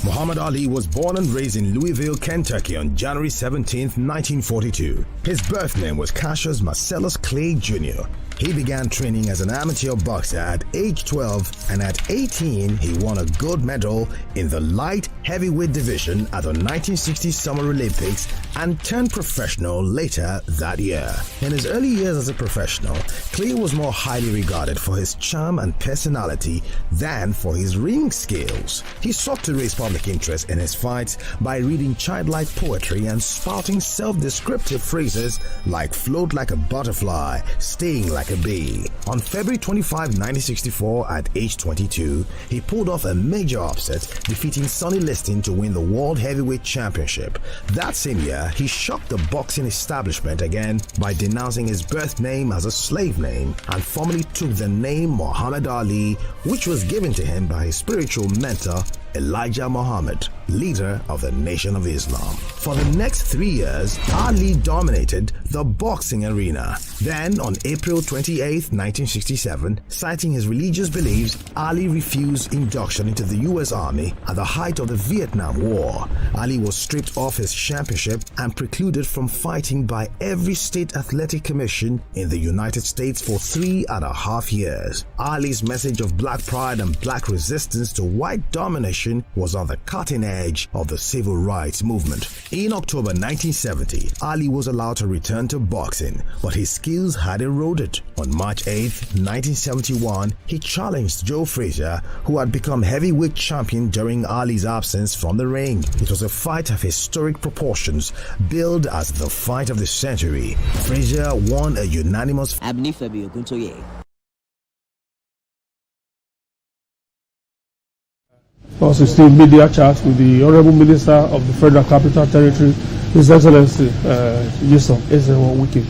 Muhammad Ali was born and raised in Louisville, Kentucky on January 17, 1942. His birth name was Cassius Marcellus Clay Jr. He began training as an amateur boxer at age 12, and at 18 he won a gold medal in the light heavyweight division at the 1960 Summer Olympics and turned professional later that year. In his early years as a professional, Clay was more highly regarded for his charm and personality than for his ring skills. He sought to raise public interest in his fights by reading childlike poetry and spouting self-descriptive phrases like float like a butterfly, sting like a bee. On February 25, 1964, at age 22, he pulled off a major upset, defeating Sonny Liston to win the World Heavyweight Championship. That same year, he shocked the boxing establishment again by denouncing his birth name as a slave name and formally took the name Muhammad Ali, which was given to him by his spiritual mentor Elijah Muhammad, leader of the Nation of Islam. For the next 3 years, Ali dominated the boxing arena. Then, on April 28, 1967, citing his religious beliefs, Ali refused induction into the U.S. Army at the height of the Vietnam War. Ali was stripped of his championship and precluded from fighting by every state athletic commission in the United States for 3.5 years. Ali's message of black pride and black resistance to white domination was on the cutting edge of the civil rights movement. In October 1970, Ali was allowed to return to boxing, but his skills had eroded. On March 8, 1971, he challenged Joe Frazier, who had become heavyweight champion during Ali's absence from the ring. It was a fight of historic proportions, billed as the fight of the century. Frazier won a unanimous. Also, still media chat with the Honorable Minister of the Federal Capital Territory, His Excellency Nyesom, Wike.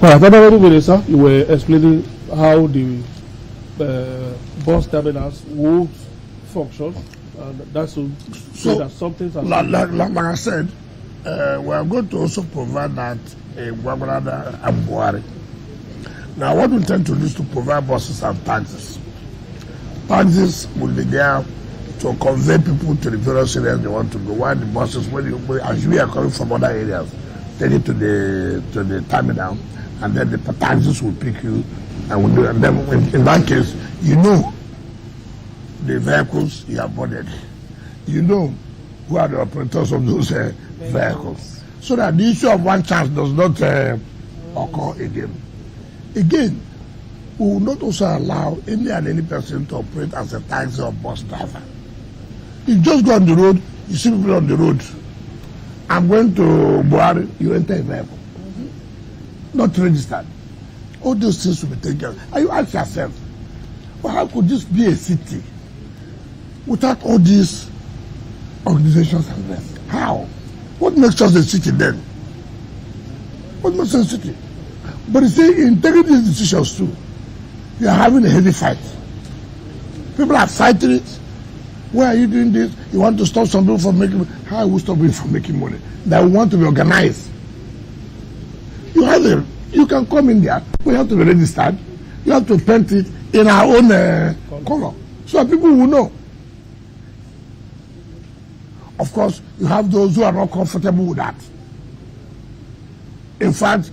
All right, Honorable Minister, you were explaining how the bus terminals would function, and that's so that something. Like I said, we are going to also provide that in Guagualada and Buhari. Now, what we intend to do is to provide buses and taxis. Taxis will be there to convey people to the various areas they want to go. While the buses, as we are coming from other areas, take it to the terminal, and then the taxis will pick you, and will do. And then in that case, you know the vehicles you have boarded. You know who are the operators of those vehicles, so that the issue of one chance does not occur again. Again, we will not also allow any person to operate as a taxi or bus driver. You just go on the road, you see people on the road. I'm going to Buhari, you enter a vehicle. Not registered. All those things will be taken care of. And you ask yourself, well, how could this be a city without all these organizations and rest? How? What makes us a city then? What makes us a city? But you see, in taking these decisions too, you are having a heavy fight. People are fighting it. Why are you doing this? You want to stop some people from making money. How will we stop people from making money? That we want to be organized. You can come in there, but you have to be registered. You have to paint it in our own color, so that people will know. Of course, you have those who are not comfortable with that. In fact,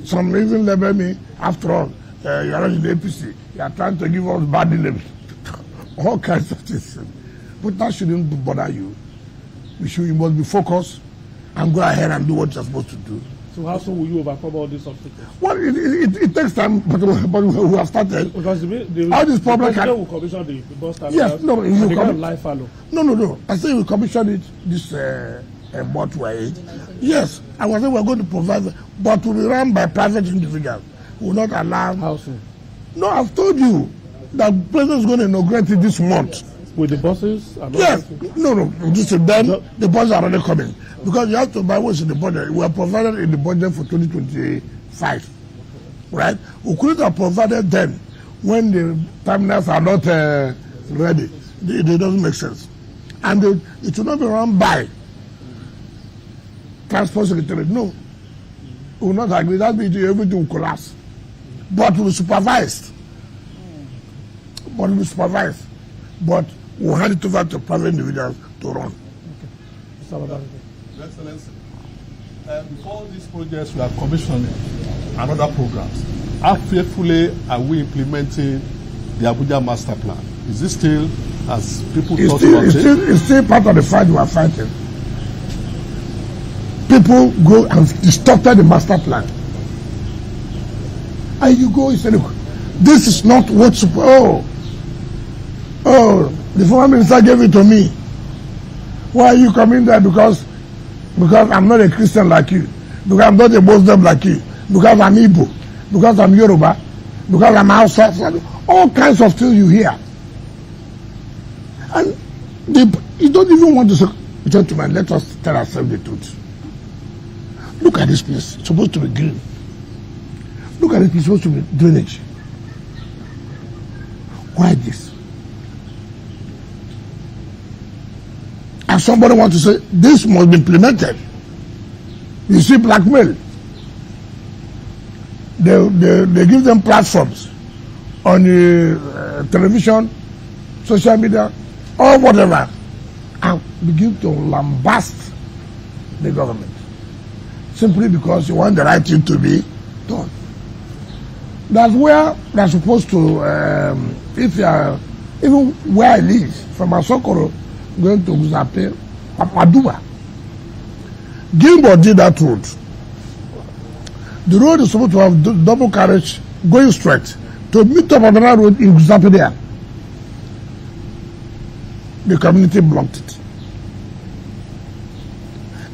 some even label me, after all, you are not in the APC. You are trying to give us bad names. All kinds of things. But that shouldn't bother you. You must be focused and go ahead and do what you're supposed to do. So how soon will you overcome all these obstacles? Well, it takes time, but we have started. Because all this problem president will commission the bus terminals. Yes, no, you can live follow. No. I say we commission it this month way. Yes, I was saying we're going to provide, but will be run by private individuals. We will not allow. How soon? No, I've told you that the president is going to inaugurate it this month. With the buses? Yes. No. Then the buses are already coming. Because you have to buy what's in the budget. We are provided in the budget for 2025. Right? We couldn't have provided then when the terminals are not ready. It doesn't make sense. And it will not be run by Transport Secretary. No. We will not agree. That means everything will collapse. But we will supervise. But we'll hand it over to private individuals to run. Okay. Excellency, before these projects we are commissioning and other programs. how faithfully are we implementing the Abuja master plan? Is it still, as people talk about it? It's still part of the fight we are fighting. People go and distorted the master plan. And you go, you say, look, this is not what's supposed. The former minister gave it to me. Why are you coming there? Because I'm not a Christian like you. Because I'm not a Muslim like you. Because I'm Igbo. Because I'm Yoruba. Because I'm outside. All kinds of things you hear. And you don't even want to say, gentlemen, let us tell ourselves the truth. Look at this place. It's supposed to be green. Look at it. It's supposed to be drainage. Why this? And somebody wants to say, this must be implemented. You see blackmail. They give them platforms on the television, social media, or whatever, and begin to lambast the government. Simply because you want the right thing to be done. That's where they're supposed to, if you are, even where I live, from Asokoro, going to Uzape, Papaduba. Gilbert did that road. The road is supposed to have double carriage going straight to meet up on another road in Uzape there. The community blocked it.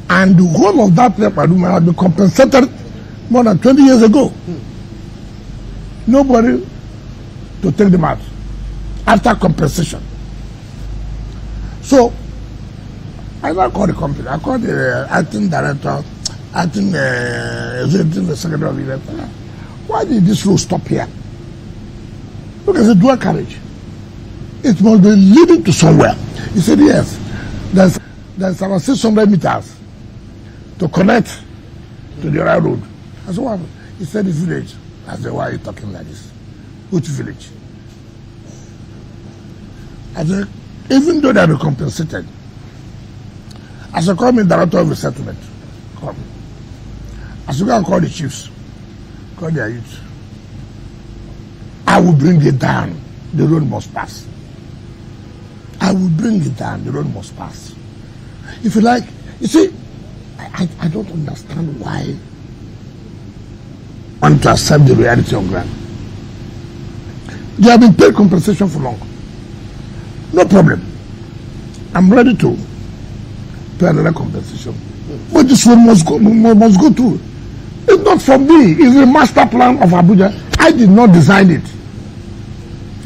And the whole of that Papaduma had been compensated more than 20 years ago. Nobody to take them out after compensation. So, I don't call the company. I call the acting director, acting the secretary of event. Why did this road stop here? Look at the dual carriage. It must be leading to somewhere. He said, yes. There's about 600 meters to connect to the railroad. I said, what? He said, the village. I said, why are you talking like this? Which village? I said, even though they have been compensated, I said, call me director of the settlement. Call me. I said, go and call the chiefs. Call their youth. I will bring it down. The road must pass. I will bring it down. The road must pass. If you like, you see, I don't understand why I want to accept the reality of ground. They have been paid compensation for long. No problem. I'm ready to pay another compensation. But this one must go through. It's not from me. It's the master plan of Abuja. I did not design it.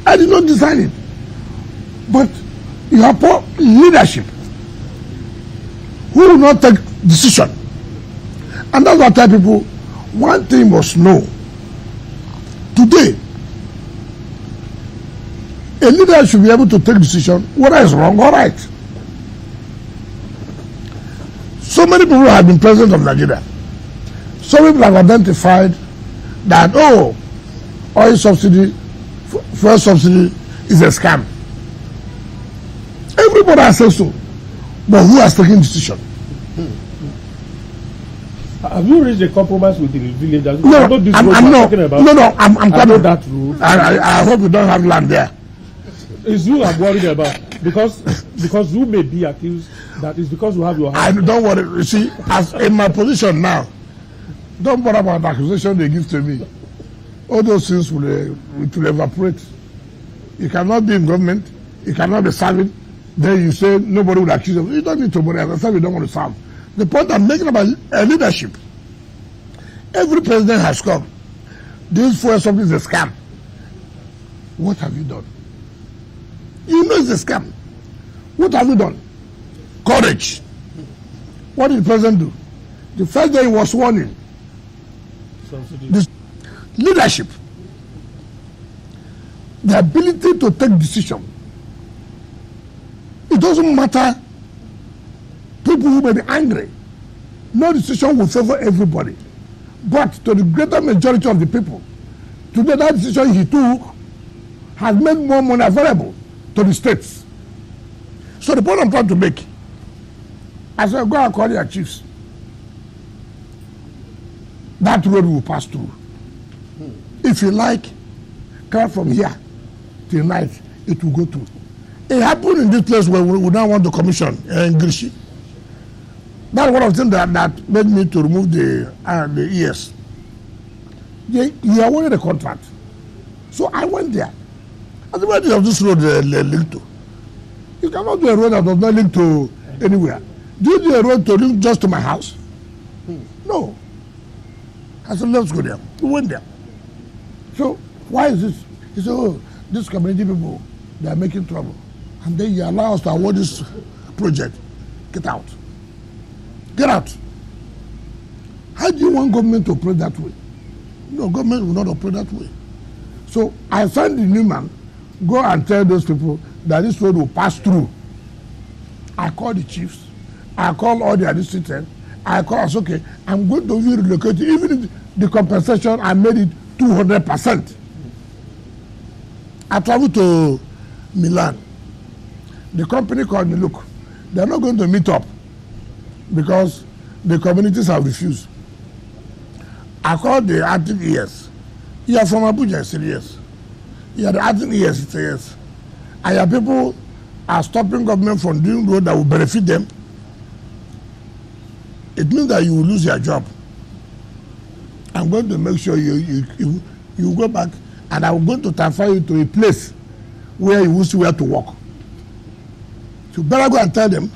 I did not design it. But you have poor leadership who will not take decision. And that's what I tell people, one thing must know. Today, a leader should be able to take decision whether it's wrong or right. So many people have been president of Nigeria. Some people have identified that, oil subsidy, fuel subsidy is a scam. Everybody has said so. But who has taken decision? Have you reached a compromise with the villagers? No, I'm coming. That road. I hope you don't have land there. It's you I'm worried about because you may be accused that it's because you have your house. Don't worry. You see, as in my position now, don't bother about the accusation they give to me. All those things will evaporate. You cannot be in government. You cannot be serving. Then you say nobody will accuse you. You don't need to worry. As I said, you don't want to serve. The point I'm making about leadership. Every president has come. This fuel something is a scam. What have you done? You know it's a scam. What have you done? Courage. What did the president do? The first day he was sworn in. This leadership. The ability to take decision. It doesn't matter. People who may be angry. No decision will favor everybody. But to the greater majority of the people, today that decision he took has made more money available to the states. So the point I'm trying to make, I said, go and call your chiefs. That road will pass through. If if you like, come from here till night, it will go through. It happened in this place where we now want to commission in Grishi. That's one of the things that made me to remove the ES. You awarded a contract. So I went there. I said, where does this road link to? You cannot do a road that does not link to anywhere. Do you do a road to link just to my house? No. I said, let's go there. We went there. So why is this? He said, oh, these community people, they are making trouble. And then you allow us to award this project. Get out. Get out. How do you want government to operate that way? No, government will not operate that way. So I sent the new man, go and tell those people that this road will pass through. I called the chiefs. I called all the administrators. I said, okay, I'm going to relocate. Even if the compensation, I made it 200%. I traveled to Milan. The company called me, look, they're not going to meet up because the communities have refused. I called the active ES. You are from Abuja? I said, yes. You are the active ES? He said, yes. And your people are stopping government from doing road that will benefit them. It means that you will lose your job. I'm going to make sure you go back, and I'm going to transfer you to a place where you will see where to work. So you better go and tell them,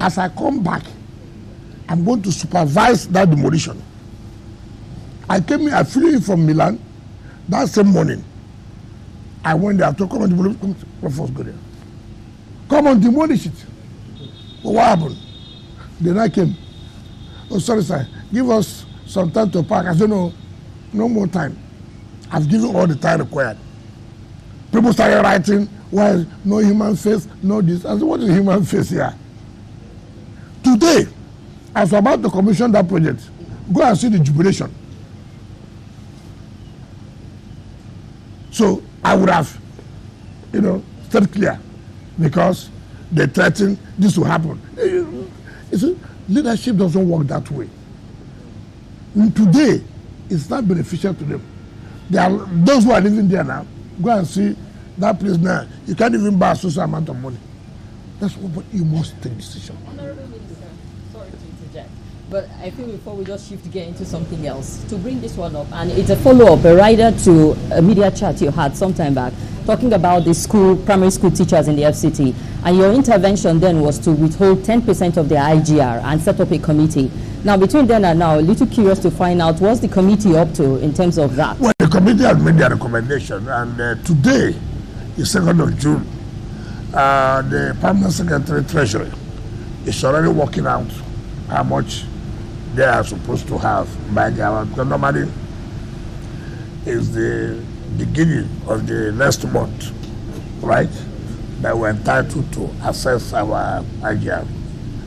as I come back, I'm going to supervise that demolition. I flew in from Milan that same morning. I went there to come and demolish. Come go there. Come on, demolish it. But what happened? Then I came. Oh, sorry, sir. Give us some time to park. I said, no more time. I've given all the time required. People started writing, why no human face, no this. I said, what is human face here? Today, I was about to commission that project. Go and see the jubilation. So I would have, stayed clear because they threatened this will happen. Leadership doesn't work that way. And today, it's not beneficial to them. Those who are living there now, go and see that place now. You can't even buy a social amount of money. That's what you must take decision. Honorable Minister, sorry to interject, but I think before we just shift gear into something else, to bring this one up, and it's a follow-up, a rider to a media chat you had some time back, talking about the primary school teachers in the FCT, and your intervention then was to withhold 10% of their IGR and set up a committee. Now, between then and now, a little curious to find out what's the committee up to in terms of that. Well, the committee has made their recommendation, and today, the 2nd of June, the Permanent Secretary Treasury is already working out how much they are supposed to have by their, because normally is the beginning of the next month, right, that we're entitled to assess our IGR,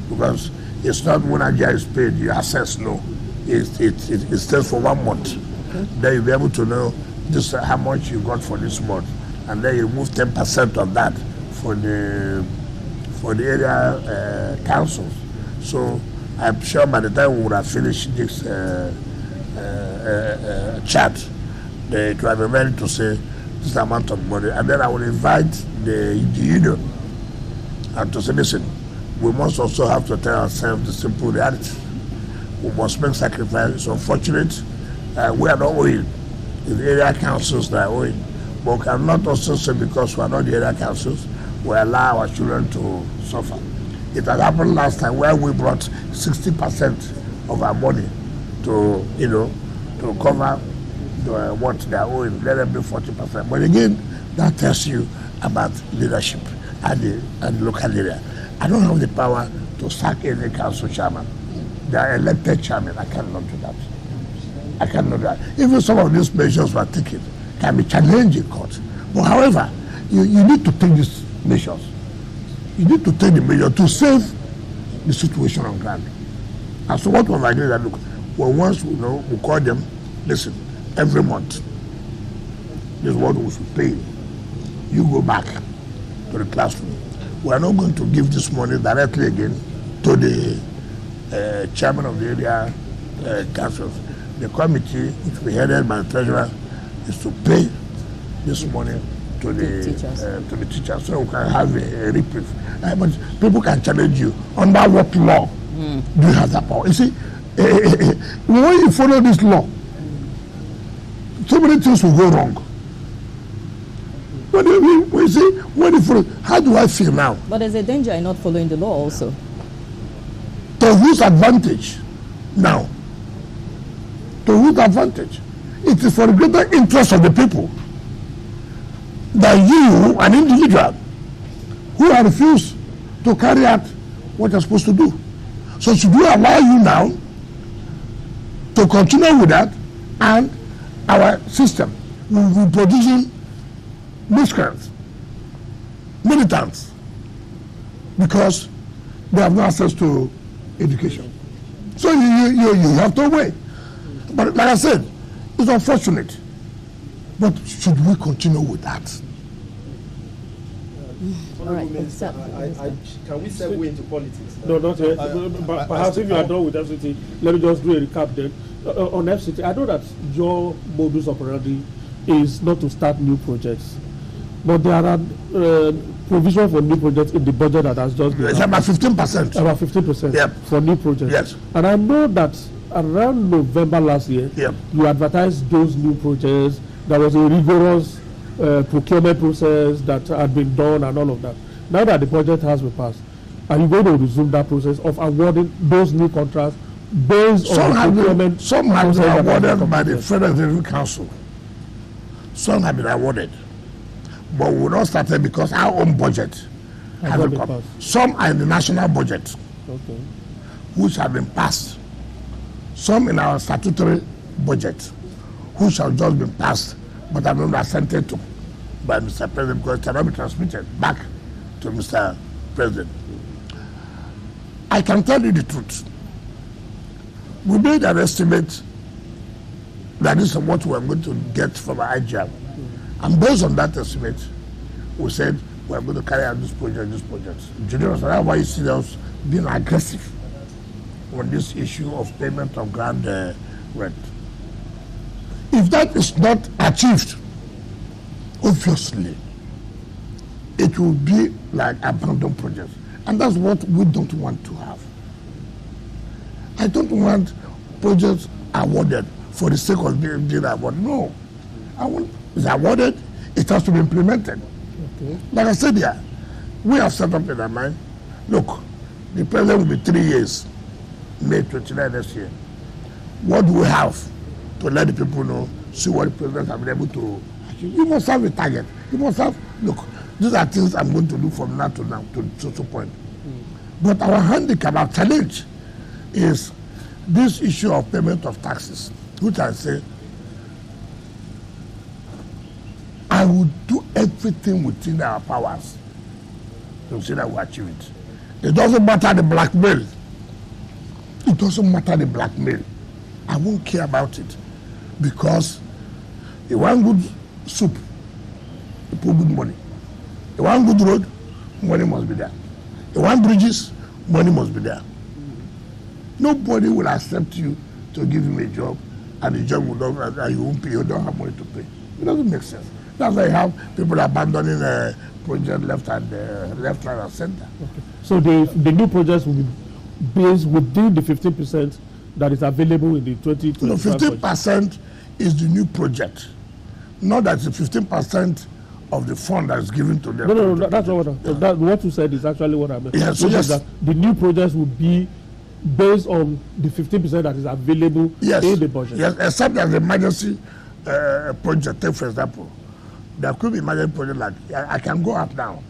because it's not when IGR is paid, you assess, no. It stays for 1 month. Okay. Then you'll be able to know this how much you got for this month. And then you remove 10% of that for the area councils. So I'm sure by the time we would have finished this chat, they will have been ready to say this amount of money. And then I will invite the union and to say, listen, we must also have to tell ourselves the simple reality. We must make sacrifices. It's unfortunate. We are not owing. It's the area councils that are owing. But we cannot also say because we are not the area councils, we allow our children to suffer. It had happened last time where we brought 60% of our money to, to cover what they are owing. Let them be 40%. But again, that tells you about leadership and the local area. I don't have the power to sack any council chairman. They are elected chairman. I cannot do that. I cannot do that. Even some of these measures were taken can be challenged in court. But however, you need to take these measures. You need to take the measure to save the situation on ground. And so what was I doing that look, well, once we call them, listen, every month, this is what we should pay. You go back to the classroom. We are not going to give this money directly again to the chairman of the area councils. The committee, which will be headed by the treasurer is to pay this money to the teachers, so we can have a reprieve. But people can challenge you under what law do you have that power? You see, when you follow this law, so many things will go wrong. When you see, when you follow, how do I feel now? But there's a danger in not following the law also. To whose advantage now? To whose advantage? It is for the greater interest of the people that you, an individual, who have refused to carry out what you're supposed to do. So should we allow you now to continue with that, and our system will be producing miscreants, militants, because they have no access to education. So you have to wait. But like I said, it's unfortunate. But should we continue with that? All right. Can we segue into politics? No, not yet. But perhaps if you are done with FCT, let me just do a recap then. On FCT, I know that your modus operandi is not to start new projects, but there are provision for new projects in the budget that has just been. It's about 15%. About 15% for new projects. Yes. And I know that around November last year, you advertised those new projects. There was a rigorous procurement process that had been done and all of that. Now that the budget has been passed, are you going to resume that process of awarding those new contracts based on the procurement? Some have been awarded by the Federal Revenue Council. Some have been awarded. But we will not start it because our own budget hasn't come. Some are in the national budget, which have been passed. Some in our statutory budget, which have just been passed, but have not been assented to by Mr. President because it cannot be transmitted back to Mr. President. I can tell you the truth. We made an estimate that this is what we are going to get from our IGM. And based on that estimate, we said we are going to carry out this project. That's why you see us being aggressive on this issue of payment of ground rent. If that is not achieved, obviously, it will be like abandoned projects. And that's what we don't want to have. I don't want projects awarded for the sake of being awarded. No. I want it's awarded, it has to be implemented. Like I said here, we have set up in our mind, look, the president will be 3 years, May 29 next year. What do we have to let the people know, see what the president has been able to achieve? You must have a target. You must have, look, these are things I'm going to do from now to point. But our handicap, our challenge is this issue of payment of taxes, which I say, I will do everything within our powers to see that we achieve it. It doesn't matter the blackmail. It doesn't matter the blackmail. I won't care about it because you want good soup, you put good money. You want good road, money must be there. You want bridges, money must be there. Nobody will accept you to give him a job and the job will not, and you won't pay, you don't have money to pay. It doesn't make sense. That's why you have people abandoning a project left, right, and center. So the new projects will be based within the 15% that is available in the 2025 No, 15% is the new project. Not that the 15% of the fund that is given to them. No, that's not what what you said is actually what I meant. Yes, so yes. That the new projects will be based on the 15% that is available in the budget. Yes, except as emergency project. Take for example, there could be emergency project like I can go up now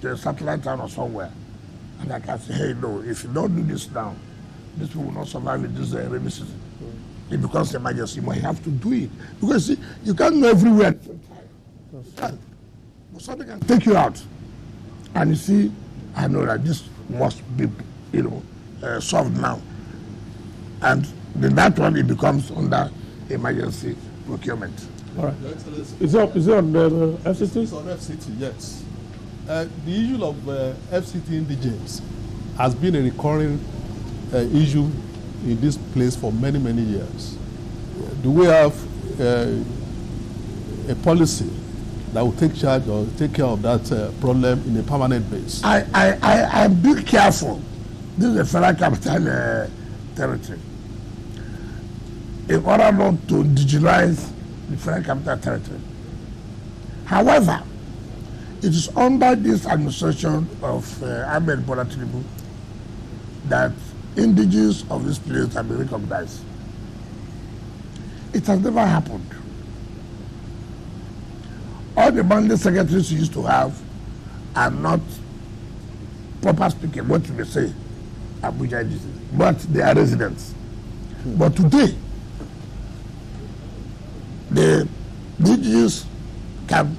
to a satellite town or somewhere, and I can say, hey, no, if you don't do this now, this people will not survive in this rainy season. It becomes emergency, but you have to do it because see, you can't go everywhere at the same time. But something can take you out, and you see, I know that this must be, solved now, and then that one it becomes under emergency procurement. All right. Is it on the FCT? It's on FCT, yes. The issue of FCT indigents has been a recurring issue in this place for many, many years. Do we have a policy that will take charge or take care of that problem in a permanent base? I'm being careful. This is a federal capital territory. In order not to digitalize the federal capital territory. However, it is under this administration of Ahmed Bola Tinubu that indigenous of this place have been recognized. It has never happened. All the mandate secretaries you used to have are not, proper speaking, what you may say, Abuja, but they are residents. But today, the indigenous can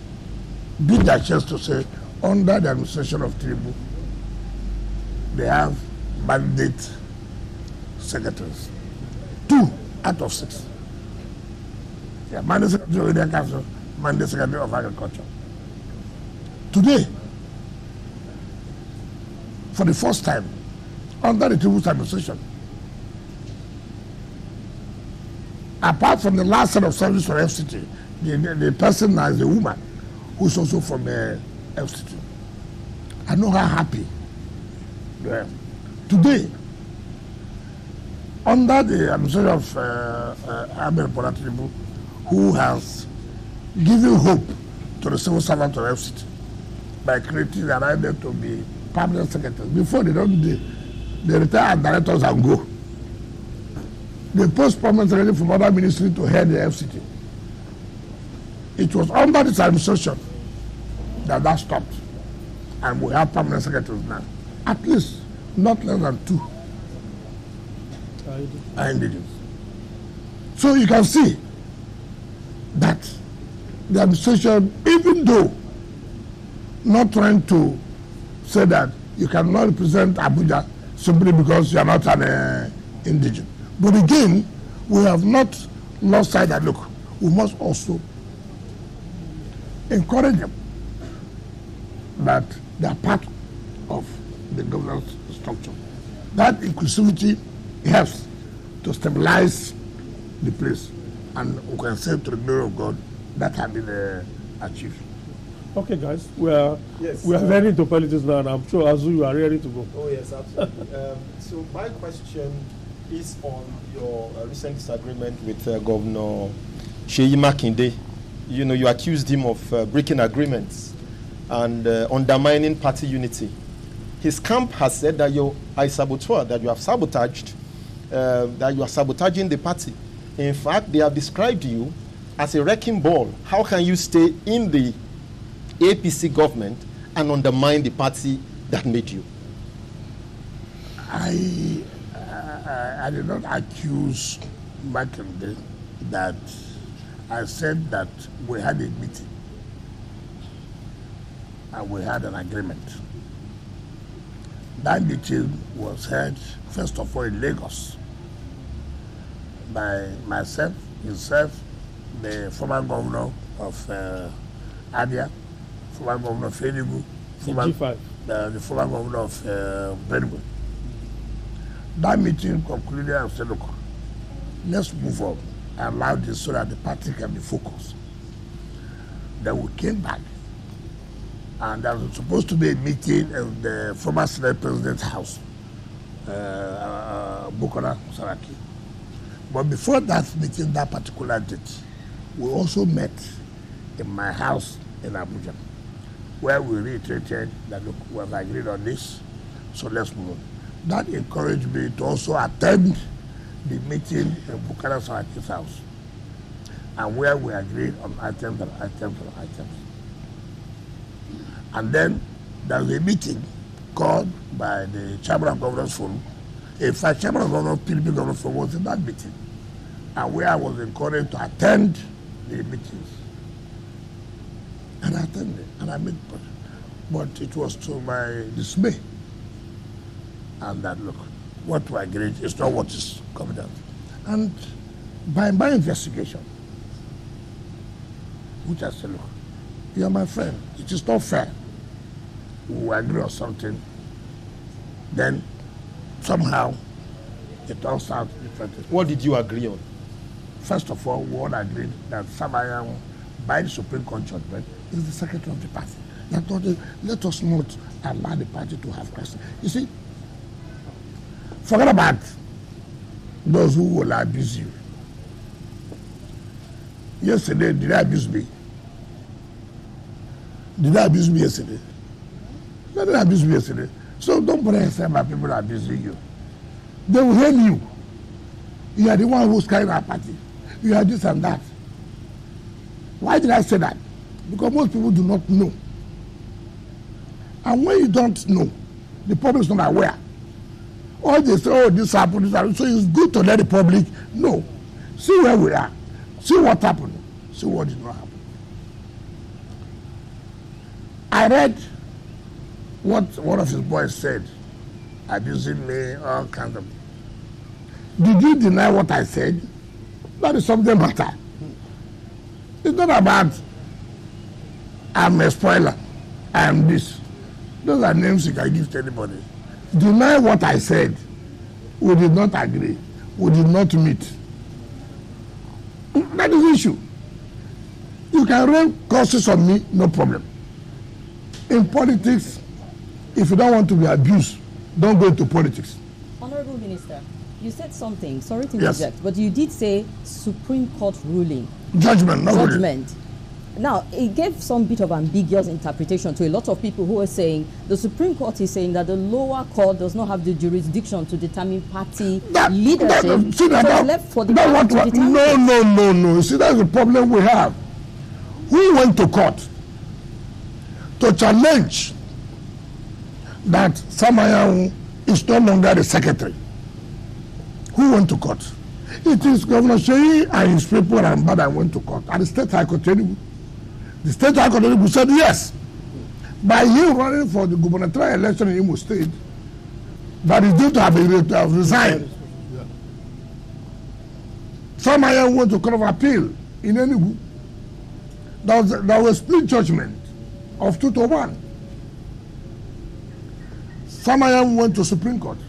beat their chest to say, under the administration of Tinubu, they have mandate secretaries. 2 out of 6. Yeah, mandate secretary of Indian Council, mandate secretary of Agriculture. Today, for the first time, under the Tinubu administration, apart from the last set of service for FCT, the person now is a woman who's also from FCT. I know how happy they are. Today, under the administration of Ahmed Bola Tinubu, who has given hope to the civil servant of FCT by creating an idea to be permanent secretaries. Before they retire as directors and go. They post permanent secretary from other ministry to head the FCT. It was under this administration that stopped. And we have permanent secretaries now. At least not less than 2 are indigenous. So you can see that the administration, even though not trying to say that you cannot represent Abuja simply because you are not an indigenous. But again, we have not lost sight that, look, we must also encourage them that they are part of the governance structure. That inclusivity helps to stabilize the place, and we can say to the glory of God that has been achieved. Okay, guys, we are very into politics now, and I'm sure Azu, you are ready to go. Oh yes, absolutely. So my question is on your recent disagreement with Governor Seyi Makinde. You know, you accused him of breaking agreements and undermining party unity. His camp has said that you are a saboteur, that you have sabotaged, that you are sabotaging the party. In fact, they have described you as a wrecking ball. How can you stay in the APC government and undermine the party that made you? I did not accuse Makinde that I said that we had a meeting and we had an agreement. That meeting was held, first of all, in Lagos by myself, himself, the former governor of Abia, former governor of Enugu, the former governor of Benue. That meeting concluded and said, look, let's move on and allow this so that the party can be focused. Then we came back, and there was supposed to be a meeting in the former Senate President's house, Bukola Saraki. But before that meeting, that particular date, we also met in my house in Abuja, where we reiterated that, look, we have agreed on this, so let's move on. That encouraged me to also attend the meeting in Bukola Saraki's house, and where we agreed on items and items and items. And then there was a meeting called by the Chamber of Governors Forum. In fact, Chamber of Governors, PDP Governors Forum was in that meeting, and where I was encouraged to attend the meetings. And I attended, and I made, but it was to my dismay. And that, look, what we agreed is not what is covenant. And by my investigation, which I said, look, you're my friend, it is not fair. We agree on something, then somehow it turns out differently. What did you agree on? First of all, we all agreed that Samayam by the Supreme Court judgment is the secretary of the party. Let us not allow the party to have crisis. You see, forget about those who will abuse you. Yesterday, did I abuse me? Did I abuse me yesterday? No, didn't abuse me yesterday. So don't bother yourself about people abusing you. They will hail you. You are the one who's carrying our party. You are this and that. Why did I say that? Because most people do not know. And when you don't know, the public is not aware. Or they say, oh, this happened, this happened. So it's good to let the public know. See where we are. See what happened. See what did not happen. I read what one of his boys said, abusing me, all kinds of. Did you deny what I said? That is something matter. It's not about I'm a spoiler, I am this. Those are names you can give to anybody. Deny what I said. We did not agree. We did not meet. That is the issue. You can rain curses on me, no problem. In politics, if you don't want to be abused, don't go into politics. Honorable Minister, you said something, sorry to Yes. interject, but you did say Supreme Court ruling. Judgment, not ruling. Judgment. Now, it gave some bit of ambiguous interpretation to a lot of people who are saying the Supreme Court is saying that the lower court does not have the jurisdiction to determine party leadership. So it's left for the party to determine. No. See, that's the problem we have. Who went to court to challenge that Samayahu is no longer the secretary? Who went to court? It is Governor Sheyi and his people and Mbada went to court. And the State High Court, the State High Court said yes. By him running for the gubernatorial election in Imo State, that is due to have resigned. Samayahu went to Court of Appeal in Enugu. There was split judgment of 2-1. Samayahu went to Supreme Court.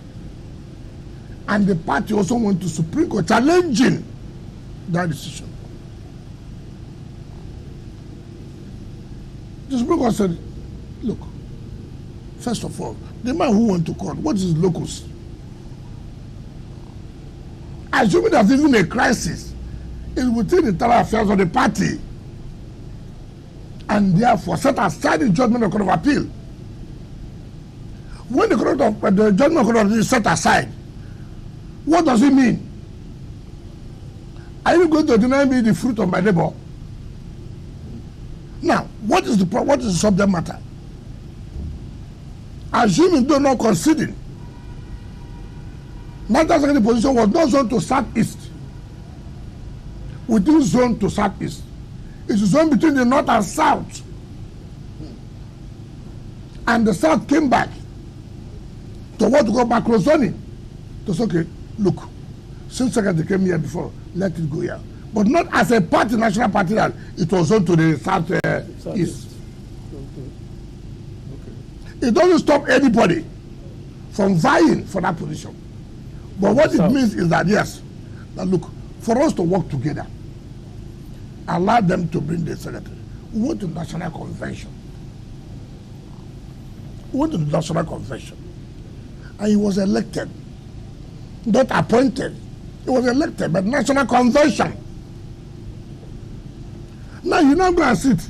And the party also went to Supreme Court challenging that decision. The Supreme Court said, look, first of all, the man who went to court, what is his locus? Assuming there's even a crisis, is within the internal affairs of the party. And therefore set aside the judgment of the Court of Appeal. When the judgment of the Court of Appeal is set aside, what does it mean? Are you going to deny me the fruit of my labor? Now, what is the subject matter? Assuming they're not conceding, National Secretary position was not zoned to southeast. Within zone to southeast. It's a zone between the north and south. And the south came back to want to go back close zoning. To say, okay, look, since Secretary came here before, let it go here. But not as a party, national party, that it was zoned to the southeast. It doesn't stop anybody from vying for that position. But what it means is that, yes, that look, for us to work together, allow them to bring the secretary. We went to national convention. And he was elected. Not appointed. He was elected by national convention. Now you not go and sit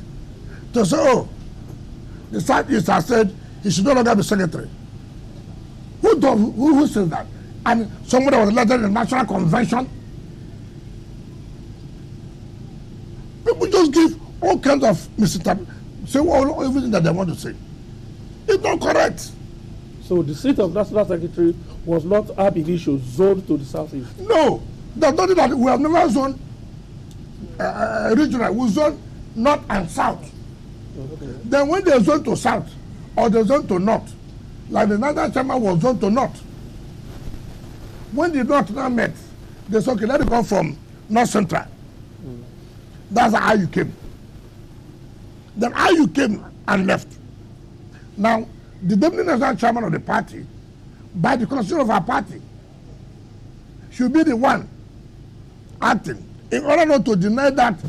to say, oh, the Southeast has said he should no longer be secretary. Who says that? And somebody was elected in the national convention. People just give all kinds of misinterpretation, say everything that they want to say. It's not correct. So the seat of national secretary was not ab initio zoned to the southeast? No, there's nothing that we have never zoned regional. We zone north and south. Okay. Then when they zone to south or they zone to north, like the national chairman was zoned to north. When the north now met, they said, okay, let it come from north central. That's how you came. Then how you came and left. Now, the deputy national chairman of the party, by the constitution of our party, should be the one acting in order not to deny that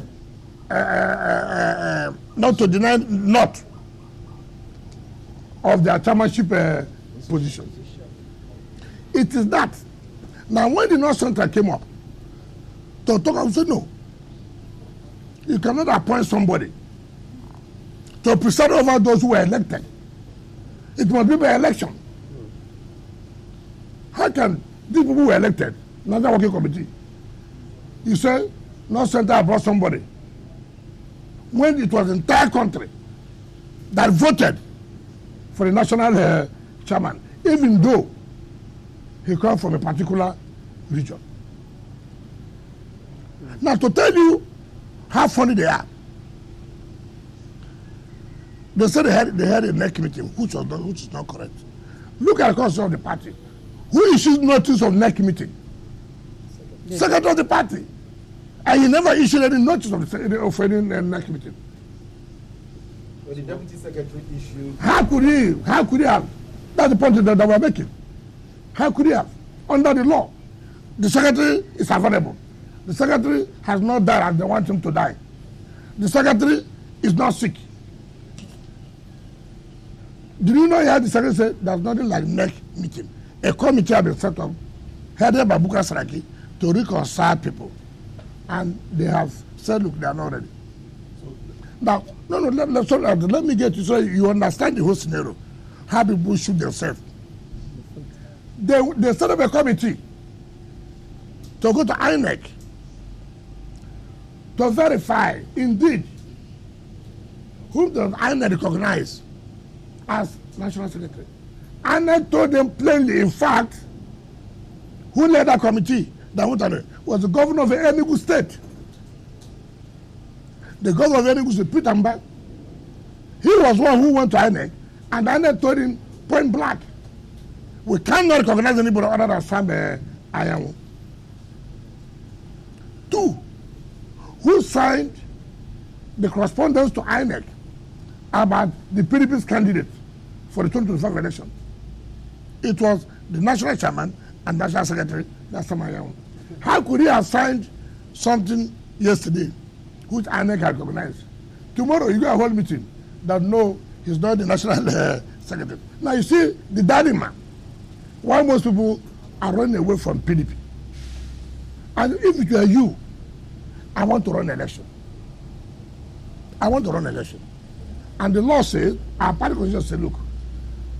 not to deny not of their chairmanship position. It is that. Now, when the North Central came up to talk, I said, no. You cannot appoint somebody to preside over those who were elected. It must be by election. How can these people who were elected, National Working Committee, you say North Central brought somebody when it was the entire country that voted for the national chairman, even though he comes from a particular region. Now, to tell you how funny they are, they said they had a neck meeting, which is not correct. Look at the constitution of the party. Who issued notice of neck meeting? Secretary of the party. And he never issued any notice of any neck meeting. Well, the deputy secretary issued. How could he have? That's the point that we're making. How could he have? Under the law, the secretary is available. The secretary has not died as they want him to die. The secretary is not sick. Did you know the secretary said there's nothing like neck meeting? A committee has been set up, headed by Bukar Saraki, to reconcile people. And they have said, look, they are not ready. Now, let me get you so you understand the whole scenario. How people shoot themselves. They set up a committee to go to INEC to verify, indeed, whom does INEC recognize as National Secretary. INEC told them plainly, in fact, who led that committee that went on it was the governor of Enugu State. The governor of Enugu State, Peter Mba, he was one who went to INEC, and INEC told him point blank, we cannot recognize anybody other than Sam Ayamu. 2, who signed the correspondence to INEC about the PDP's candidate for the 2025 election? It was the national chairman and national secretary, that's Sam Ayamu. How could he have signed something yesterday which INEC had recognized? Tomorrow you got a whole meeting that no, he's not the national secretary. Now you see the dilemma. Why most people are running away from PDP. And if it were you, I want to run an election. I want to run an election. And the law says, our party constitution says, look,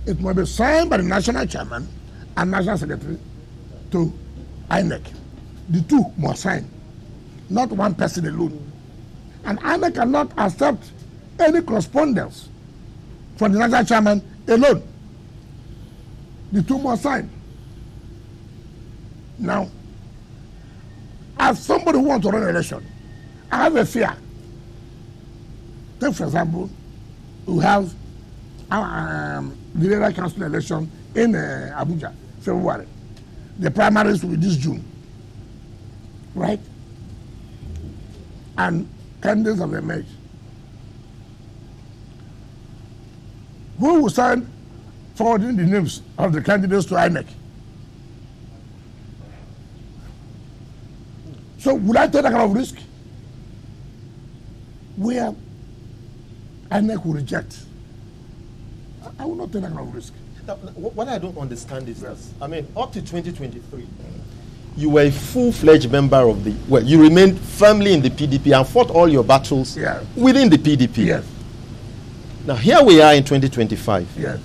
it must be signed by the national chairman and national secretary to INEC. The two must sign, not one person alone. And INEC cannot accept any correspondence from the national chairman alone. The two must sign. Now, as somebody who wants to run an election, I have a fear. Take, for example, we have the area council election in Abuja, February. The primaries will be this June, right? And candidates have emerged. Who will sign forwarding the names of the candidates to INEC? So would I take that kind of risk? Where INEC will reject. I will not take that kind of risk. Now, what I don't understand is this. I mean, up to 2023, you were a full-fledged member of the, well, you remained firmly in the PDP and fought all your battles within the PDP. Yes. Now, here we are in 2025. Yes.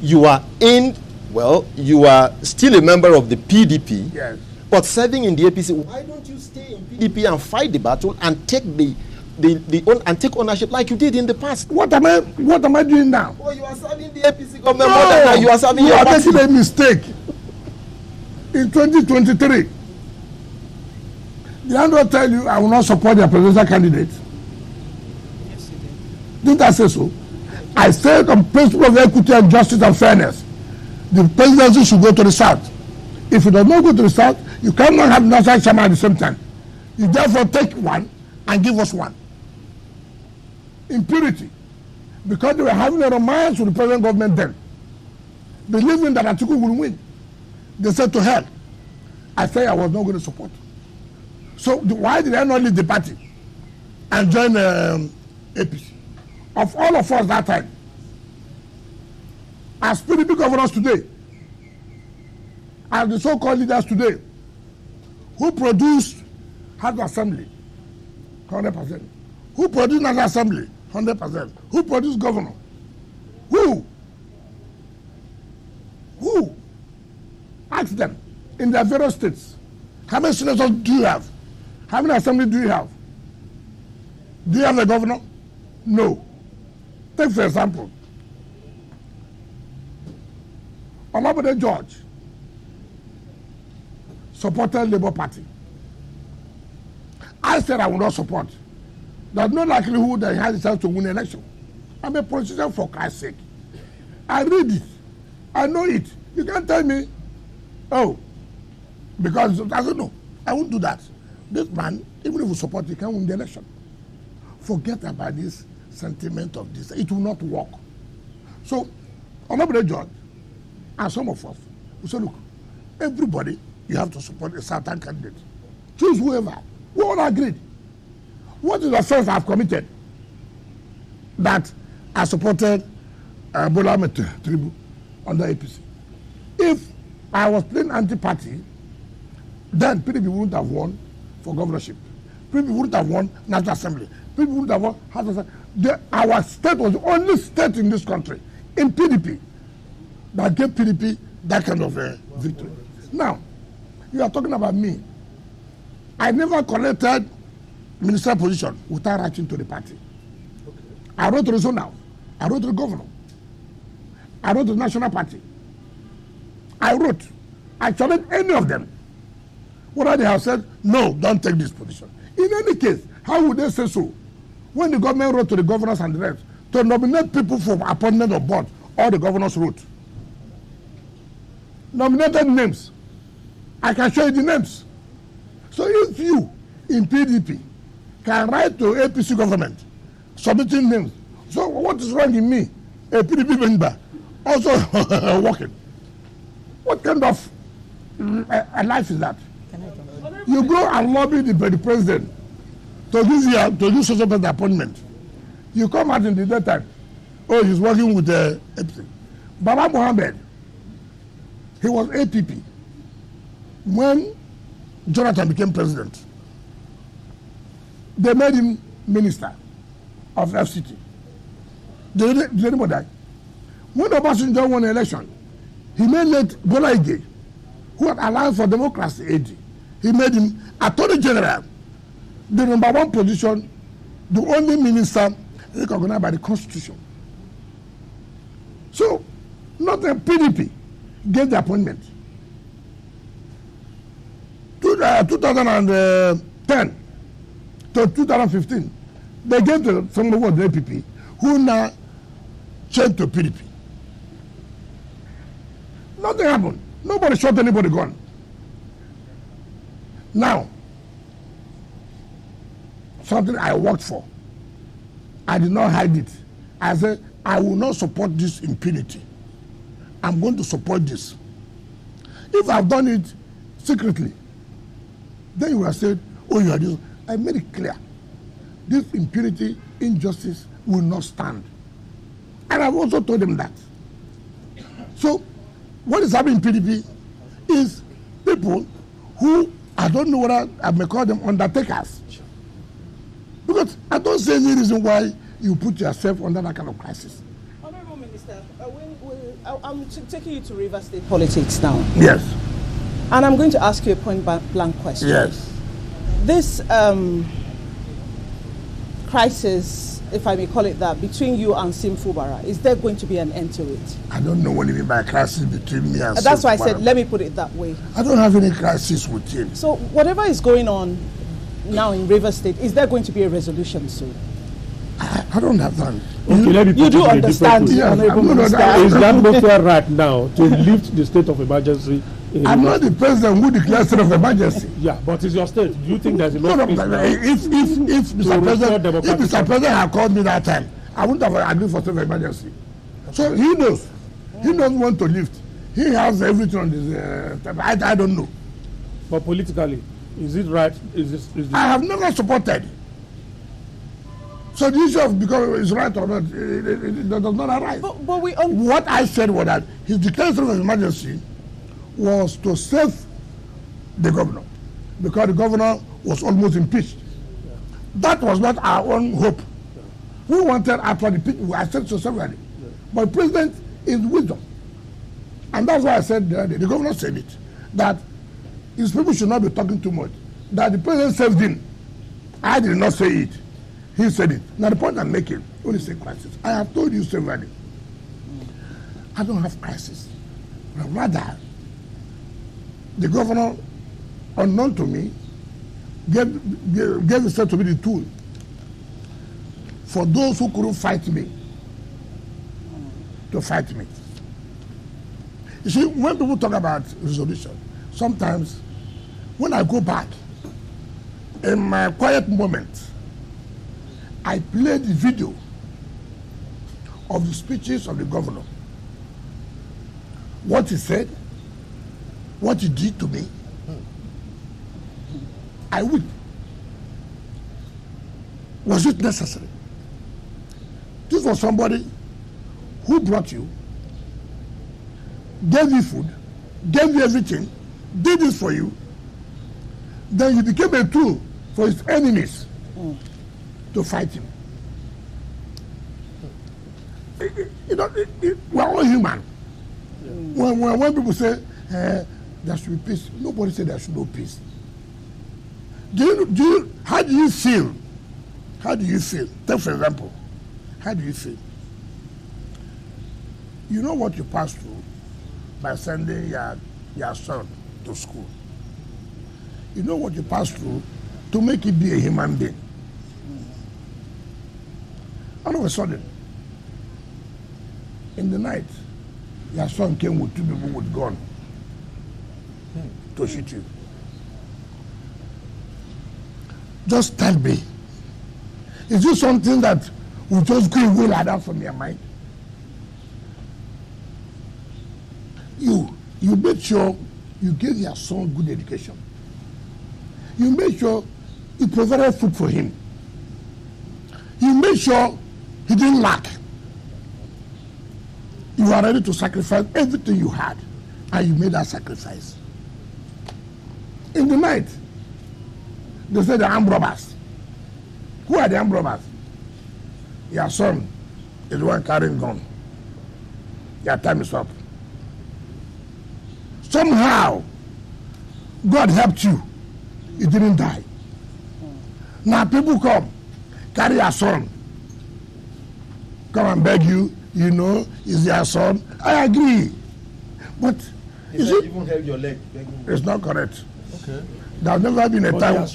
You are in, well, you are still a member of the PDP, yes, but serving in the APC. Why don't you stay in PDP and fight the battle and take and take ownership like you did in the past? What am I doing now? Oh, you are serving the APC government more than now. You are serving your party. You are making a mistake. In 2023, did I not tell you I will not support their presidential candidate? Yes, you did. Didn't I say so? I said on principle of equity and justice and fairness, the presidency should go to the south. If it does not go to the south, you cannot have national chairman at the same time. You therefore take one and give us one. Impurity. Because they were having a romance with the present government then, believing that Atiku will win. They said to hell. I said I was not going to support. So why did I not leave the party? and join APC. Of all of us that time, as PDP governors today, as the so-called leaders today, who produced House Assembly, 100%. Who produced National Assembly, 100%. Who produced governor? Who? Ask them in their various states. How many senators do you have? How many assemblies do you have? Do you have a governor? No. Take for example, Olabode George supported Labour Party. I said I will not support. There's no likelihood that he has a chance to win an election. I'm a politician for Christ's sake. I read it. I know it. You can't tell me, oh, because I don't know. I won't do that. This man, even if we support, he can't win the election. Forget about this sentiment of this. It will not work. So, Olabode George and some of us, we say, look, everybody, you have to support a certain candidate. Choose whoever. We all agreed. What is the offense I've committed? That I supported Bola Ahmed Tinubu under APC. If I was playing anti-party, then PDP wouldn't have won for governorship. PDP wouldn't have won National Assembly. PDP wouldn't have won House of Assembly. Our state was the only state in this country, in PDP, that gave PDP that kind of victory. Now, you are talking about me. I never collected ministerial position without writing to the party. Okay. I wrote to the zonal. I wrote to the governor. I wrote to the national party. I challenged any of them. Whether they have said, no, don't take this position. In any case, how would they say so? When the government wrote to the governors and the rest to nominate people for appointment of board, all the governors wrote. Nominated names. I can show you the names. So if you, in PDP, can write to APC government, submitting names, so what is wrong in me, a PDP member, also working? What kind of a life is that? You go and lobby the president to give social person appointment. You come out in the daytime, oh, he's working with the APC. Baba Mohammed, he was APP. When Jonathan became president, they made him minister of FCT. Did anybody die? When Obasanjo won the election, he made late Bola Ige, who had Alliance for Democracy AD, he made him Attorney General, the #1 position, the only minister recognized by the Constitution. So, not the PDP gave the appointment. 2010 to 2015, they gave to somebody of the APP, who now changed to PDP. Nothing happened. Nobody shot anybody gun. Now, something I worked for, I did not hide it. I said, I will not support this impunity. I'm going to support this. If I've done it secretly, then you would have said, oh, you are this. I made it clear. This impunity, injustice will not stand. And I've also told them that. So, what is happening in PDP is people who, I don't know whether I may call them undertakers. Because I don't see any reason why you put yourself under that kind of crisis. Honorable Minister, I'm taking you to River State politics now. Yes. And I'm going to ask you a point-blank question. Yes. This crisis, if I may call it that, between you and Sim Fubara, is there going to be an end to it? I don't know what you mean by crisis between me and Sim. That's why I said, let me put it that way. I don't have any crisis with him. So whatever is going on now in River State, is there going to be a resolution soon? I don't have that. Okay, you do understand, Honorable Minister. Is that not fair right now to lift the state of emergency? I'm not the president who declares state of emergency. Yeah, but it's your state. Do you think there's enough space now? If Mr. President had called me that time, I wouldn't have agreed for state of emergency. So he knows. He doesn't want to lift. He has everything on his I don't know. But politically, is it right? Is this I have never supported So the issue of because it's right or not, it does not arise. But we what I said was that his declaration of emergency was to save the governor, because the governor was almost impeached. That was not our own hope. We wanted after the people, I said so severally. But the president is wisdom. And that's why I said the governor said it, that his people should not be talking too much. That the president saved him. I did not say it. He said it. Now the point I'm making, when you say crisis, I have told you severally, I don't have crisis. But rather, the governor, unknown to me, gave himself to be the tool for those who couldn't fight me to fight me. You see, when people talk about resolution, sometimes when I go back, in my quiet moment, I played the video of the speeches of the governor. What he said, what he did to me. I would. Was it necessary? This was somebody who brought you, gave you food, gave you everything, did this for you. Then you became a tool for his enemies to fight him. You know, we're all human. When people say there should be peace, nobody said there should be no peace. How do you feel? How do you feel? Take for example, how do you feel? You know what you pass through by sending your son to school. You know what you pass through to make it be a human being. All of a sudden, in the night, your son came with 2 people with gun to shoot you. Just tell me, is this something that will just go away like that from your mind? You made sure you gave your son good education. You made sure you provided food for him. You made sure he didn't lack. You were ready to sacrifice everything you had, and you made that sacrifice. In the night, they said the armed robbers. Who are the armed robbers? Your son is the one carrying gun. Your time is up. Somehow, God helped you. You didn't die. Now people come, carry your son, come and beg you, you know, is your son. I agree. But you see, even held your leg. It's not correct. Okay. There's never been a time.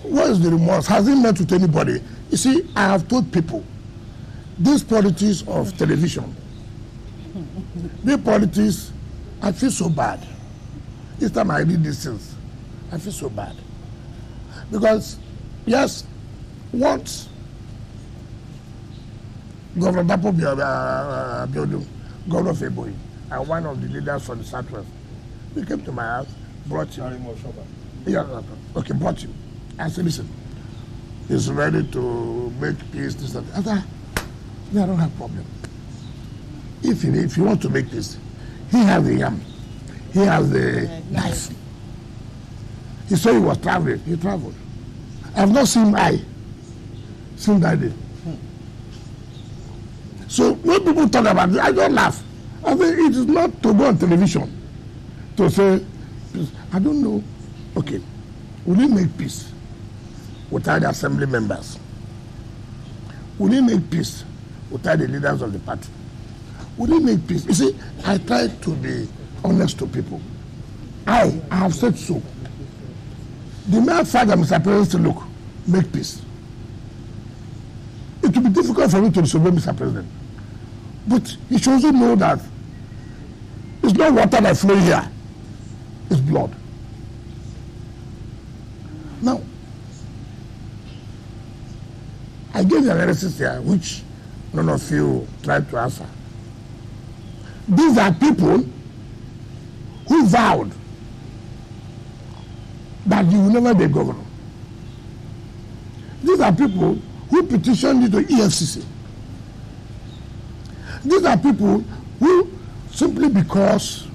What is the remorse? Has it meant with anybody? You see, I have told people, these politics of television, the politics, I feel so bad. Each time I read these things, I feel so bad. Because, yes, once Governor Dapo Biodun, Governor of Eboyi, and one of the leaders from the Southwest, he came to my house, brought him. Yeah, okay, brought him. I said, listen, he's ready to make peace, this and that. I said, I don't have a problem. If you want to make peace, he has the yam, he has the knife. He said he was traveling, he traveled. I have not seen him since that day. So when people talk about it, I don't laugh. I think it is not to go on television to say, I don't know. Okay, will he make peace without the assembly members? Will he make peace without the leaders of the party? Will he make peace? You see, I try to be honest to people. I have said so. The mere fact that Mr. President said, look, make peace. It will be difficult for me to disobey Mr. President. But he should also know that it's not water that flows here, it's blood. Now, I gave the analysis here, which none of you tried to answer. These are people who vowed that you will never be governor. These are people who petitioned you to EFCC. These are people who, simply because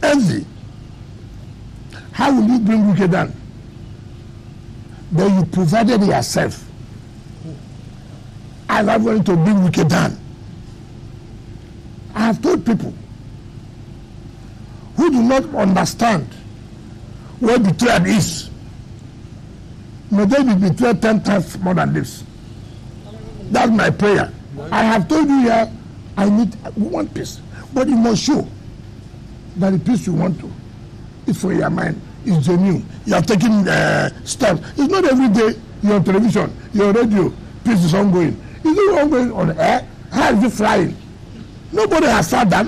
envy, how will you bring Wike down? Then you provided yourself as I'm going to bring Wike down. I have told people who do not understand what betrayal is, may they be betrayed 10 times more than this. That's my prayer. I have told you here, we want peace. But you must show that the peace you want to is for your mind, is genuine. You are taking steps. It's not every day you're on television, you're on radio, peace is ongoing. Is it ongoing on air? How is it flying? Nobody has said that.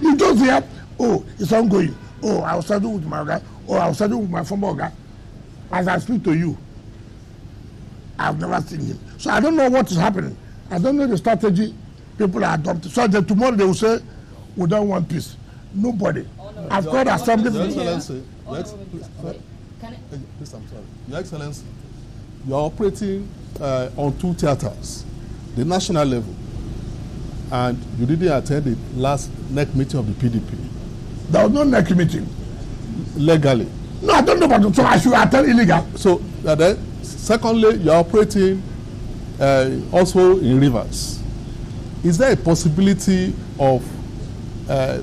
You just hear, oh, it's ongoing. Oh, I was studying with my guy. Oh, I was studying with my former guy. As I speak to you, I've never seen him. So I don't know what is happening. I don't know the strategy people are adopting. So that tomorrow they will say, we don't want peace. Nobody. I've called assembly. Your Excellency, please, I'm sorry. Your Excellency, you are operating on two theaters, the national level, and you didn't attend the last NEC meeting of the PDP. There was no NEC meeting. Legally. No, I don't know about it, so I should attend illegal. So, then, secondly, you are operating also in rivers. Is there a possibility of, at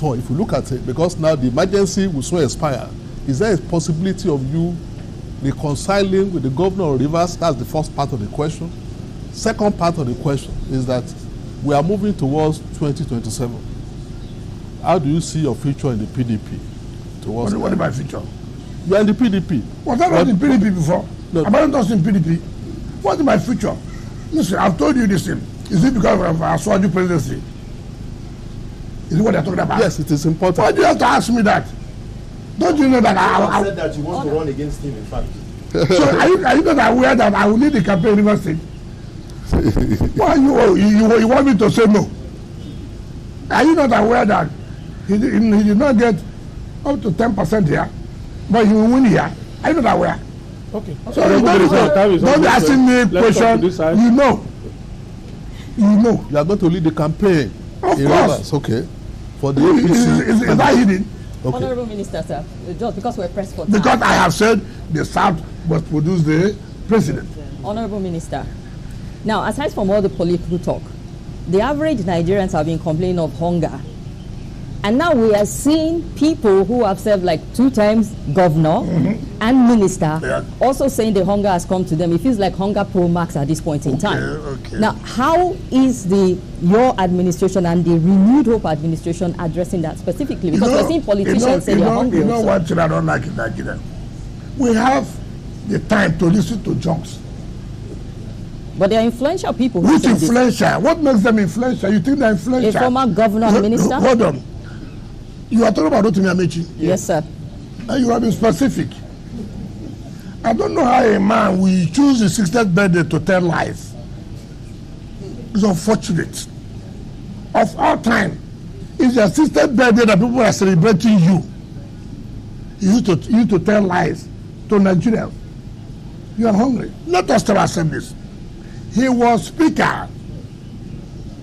all, if you look at it, because now the emergency will soon expire, is there a possibility of you reconciling with the governor of Rivers? That's the first part of the question. Second part of the question is that we are moving towards 2027. How do you see your future in the PDP? What is my future? You are in the PDP. Was I not in PDP before? No. Am I not in PDP? What is my future? Listen, I've told you this thing. Is it because of our Swaju presidency? Is it what they're talking about? Yes, it is important. Why do you have to ask me that? Don't you know that I said that you want to run against him, in fact. So are you not aware that I will lead the campaign in Rivers State? Why you want me to say no? Are you not aware that he did not get up to 10% here, but he will win here? Are you not aware? Okay. So don't be asking me a question. You know. You are going to lead the campaign. Of course. Okay. For the APC. Is that hidden? Okay. Honorable Minister, sir, just because we're pressed for time. Because I have said the South must produce the president. Honorable Minister, now aside from all the political talk, the average Nigerians have been complaining of hunger. And now we are seeing people who have served like 2 times governor and minister also saying the hunger has come to them. It feels like hunger pro max at this point in time. Okay. Now, how is your administration and the Renewed Hope administration addressing that specifically? Because we're seeing politicians say they're hungry. You know what I don't like in Nigeria? We have the time to listen to jokes. But they are influential people. Which influential? What makes them influential? You think they're influential? A former governor and minister? Hold on. You are talking about Rotimi Amechi? Yes, sir. And you have been specific. I don't know how a man will choose his 60th birthday to tell lies. It's unfortunate. Of all time, it's your 60th birthday that people are celebrating you. You used to tell lies to Nigerians. You are hungry. Let us tell ourselves this. He was Speaker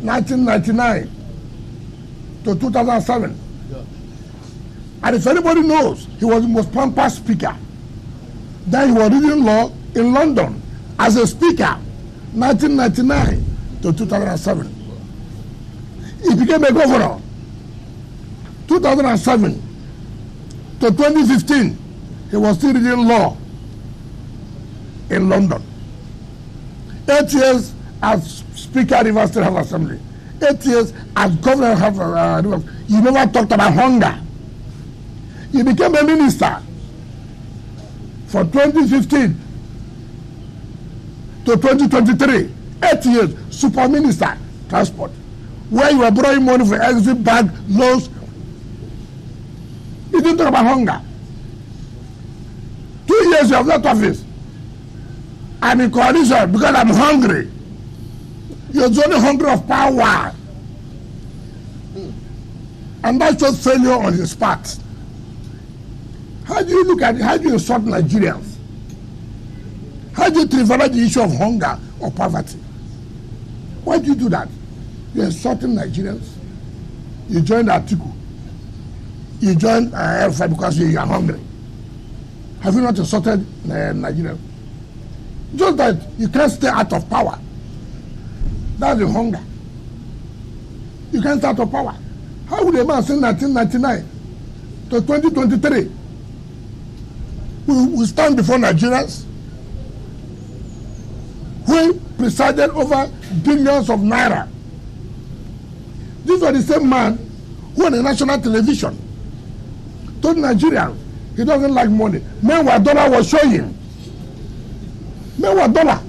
1999 to 2007. And if anybody knows, he was the most pampered speaker. Then he was reading law in London as a speaker, 1999 to 2007. He became a governor, 2007 to 2015. He was still reading law in London. 8 years as Speaker of Rivers State House Assembly. 8 years as Governor of Rivers. You never talked about hunger. He became a minister from 2015 to 2023. 8 years, super minister, transport. Where you were borrowing money for exit bank loans. He didn't talk about hunger. 2 years you have left office. I'm in coalition because I'm hungry. You're only hungry of power. And that's just failure on his part. How do you look at it? How do you insult Nigerians? Why do you trivialize the issue of hunger or poverty? Why do you do that? You're insulting Nigerians. You joined Atiku. You joined Alpha because you are hungry. Have you not insulted Nigerians? Just that you can't stay out of power. That's the hunger. You can't stay out of power. How would a man say 1999 to 2023 we stand before Nigerians who presided over billions of naira? This was the same man who on the national television told Nigerians he doesn't like money. Meanwhile, dollar was showing. Meanwhile, dollar.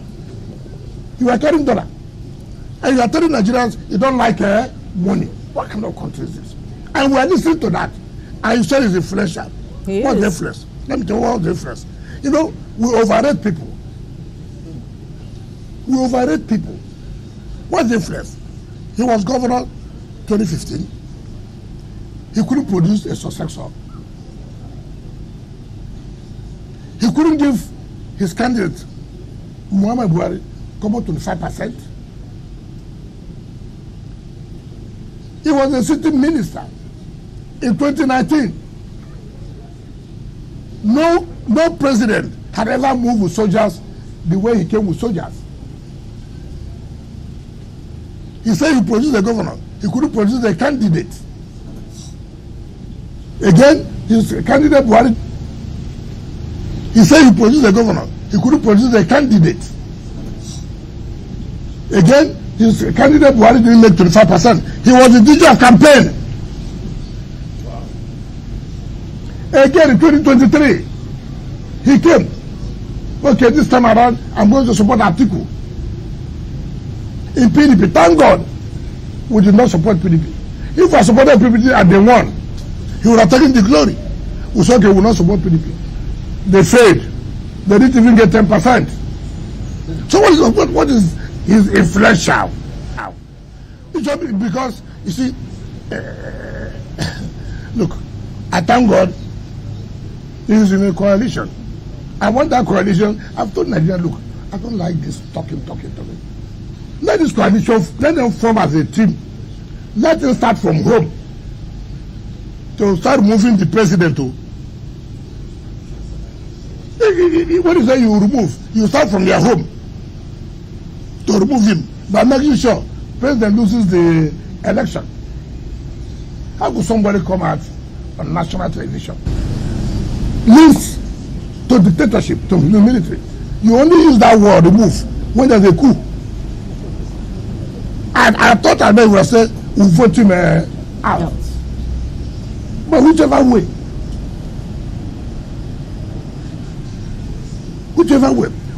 You are carrying dollar. And you are telling Nigerians you don't like money. What kind of country is this? And we are listening to that. And you said it's influential. What's the influence? Let me tell you what's the influence. You know, we overrate people. We overrate people. What's the influence? He was governor 2015. He couldn't produce a successor. He couldn't give his candidate, Muhammad Buhari, come up to 25%. He was a sitting minister in 2019. No president had ever moved with soldiers the way he came with soldiers. He said he produced a governor. He couldn't produce a candidate. Again, his candidate Buhari. He said he produced a governor. He couldn't produce a candidate. Again, his candidate Buhari didn't make 25%. He was the DJ of campaign. Wow. Again, in 2023, he came. Okay, this time around, I'm going to support Atiku. In PDP, thank God, we did not support PDP. If I supported PDP and they won, he would have taken the glory. We said, okay, we will not support PDP. They failed. They didn't even get 10%. So what is his influential? Because, you see, look, I thank God he is in a coalition. I want that coalition. I've told Nigeria, look, I don't like this talking. Let this coalition, let them form as a team. Let them start from home to start moving the president to. What is that you remove? You start from their home to remove him by making sure president loses the election. How could somebody come out on national television? Leads to dictatorship, to the military. You only use that word, remove, when there's a coup. And I thought I would have said, we'll vote him out. But whichever way.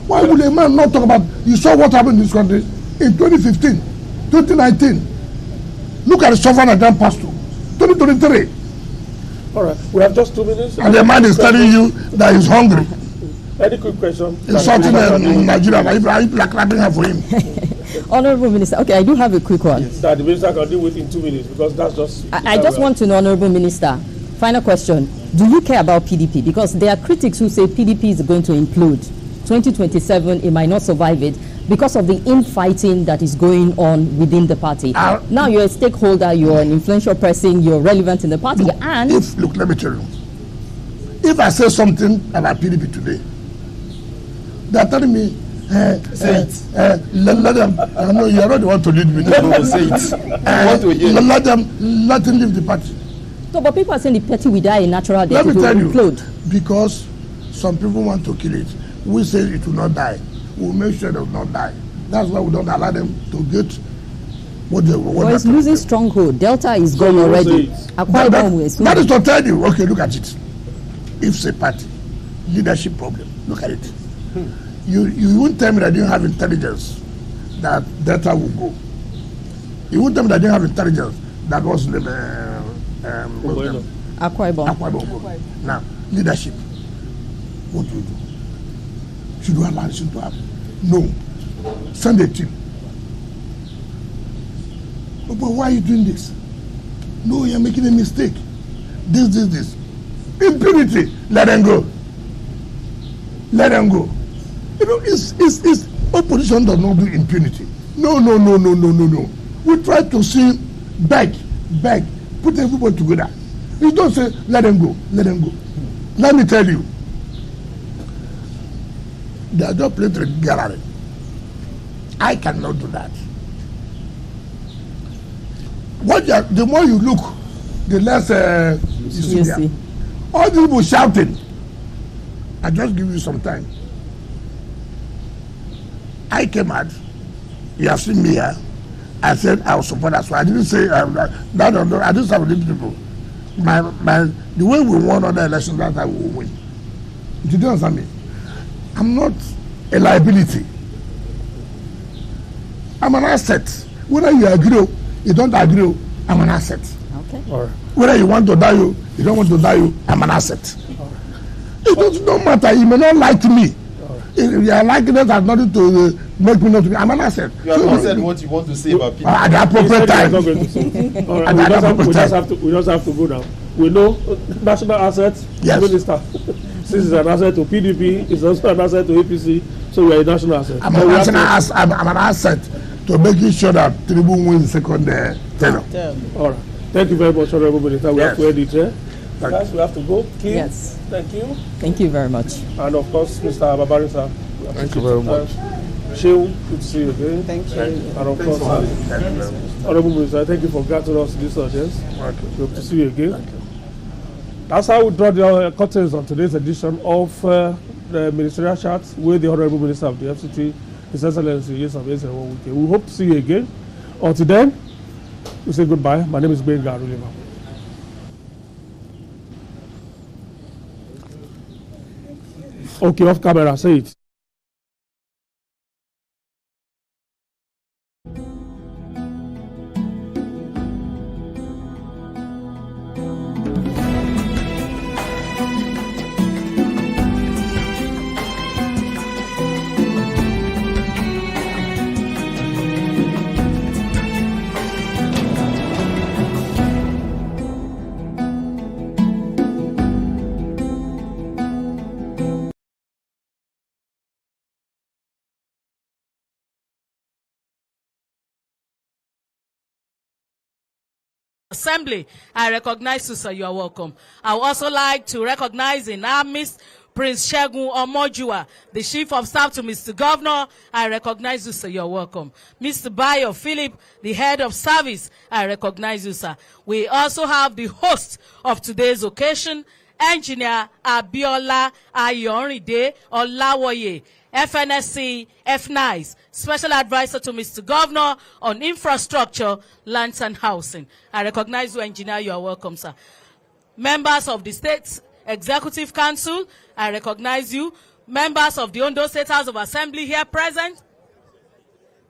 Why would a man not talk about, you saw what happened in this country in 2015, 2019. Look at the suffering that done passed through. 2023. All right, we have just 2 minutes. And the man is telling you that he's hungry. Any quick question? Insulting Nigeria, are you clapping her for him? Honorable Minister, okay, I do have a quick one. Yes. That the minister can deal with in 2 minutes because that's just. I just want to know, Honorable Minister, final question. Do you care about PDP? Because there are critics who say PDP is going to implode. 2027, it might not survive it because of the infighting that is going on within the party. Now you're a stakeholder, you're an influential person, you're relevant in the party. Look, and look, let me tell you. If I say something about PDP today, they're telling me, let them, no, you're not the one to lead me. Say it. Let them leave the party. So, but people are saying the party will die a natural death. Let me tell you, implode. because some people want to kill it. We say it will not die. We'll make sure it will not die. That's why we don't allow them to get what they want. Well, it's losing stronghold. Delta is gone already. That is to tell you, okay, look at it. If it's a party, leadership problem, look at it. You won't tell me that you don't have intelligence that Delta will go. You won't tell me that you don't have intelligence that was Akwa Ibom. Now, leadership. What do you do? Should you allow this to happen? No. Send a team. But why are you doing this? No, you're making a mistake. This. Impunity. Let them go. You know, it's opposition does not do impunity. No. We try to see beg, put everybody together. You don't say, let them go. Let me tell you, they are just playing to the gallery. I cannot do that. The more you look, the less you see. All these people shouting. I just give you some time. I came out. You have seen me here. I said I will support that. So I didn't say I didn't say with people. The way we won other elections, that I will win. Did you understand me? I'm not a liability. I'm an asset. Whether you agree or you don't agree, I'm an asset. Okay. All right. Whether you want to die, you don't want to die, I'm an asset. It doesn't matter. You may not like me. If you are liking it, has nothing to make me not to be. I'm an asset. You have not said what you want to say about people. At the appropriate time. All right. We just have to go now. We know national assets, yes. Minister. This is an asset to PDP. It's also an asset to APC. So we are a national asset. I'm an asset to making sure that Tinubu wins the second tenure. All right. Thank you very much, Honorable Minister. We have to end it here. Guys, we have to go. Kim, yes. Thank you. Thank you very much. And of course, Mr. Babarisa. Thank you very much. Shehu, good to see you again. Thank you. And of course, Honorable Minister, thank you for granting us this audience. We hope to see you again. That's how we draw the curtains on today's edition of the Ministerial Chat with the Honorable Minister of the FCT, His Excellency Nyesom. We hope to see you again. Until then, we say goodbye. My name is Ben Garulima. Okay, off camera, say it. Assembly, I recognize you, sir. You are welcome. I would also like to recognize in our midst Prince Shegun Omojua, the Chief of Staff to Mr. Governor. I recognize you, sir. You are welcome. Mr. Bayo Philip, the Head of Service. I recognize you, sir. We also have the host of today's occasion, Engineer Abiola Ayorinde Olawoye, FNSC F9, Special Advisor to Mr. Governor on Infrastructure, Lands and Housing. I recognize you, Engineer. You are welcome, sir. Members of the State Executive Council, I recognize you. Members of the Ondo State House of Assembly here present,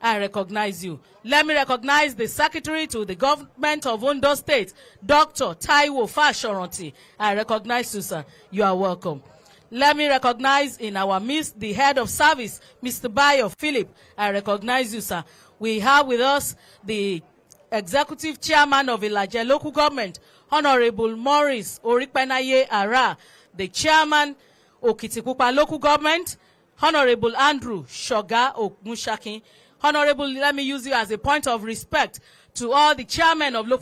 I recognize you. Let me recognize the Secretary to the Government of Ondo State, Dr. Taiwo Fashoranti. I recognize you, sir. You are welcome. Let me recognize in our midst the Head of Service, Mr. Bayo Philip. I recognize you, sir. We have with us the Executive Chairman of Ilaje Local Government, Honorable Morris Orikpenaye Ara, the Chairman Okitipupa Local Government, Honorable Andrew Shoga Ogunshaki. Honorable, let me use you as a point of respect to all the chairmen of local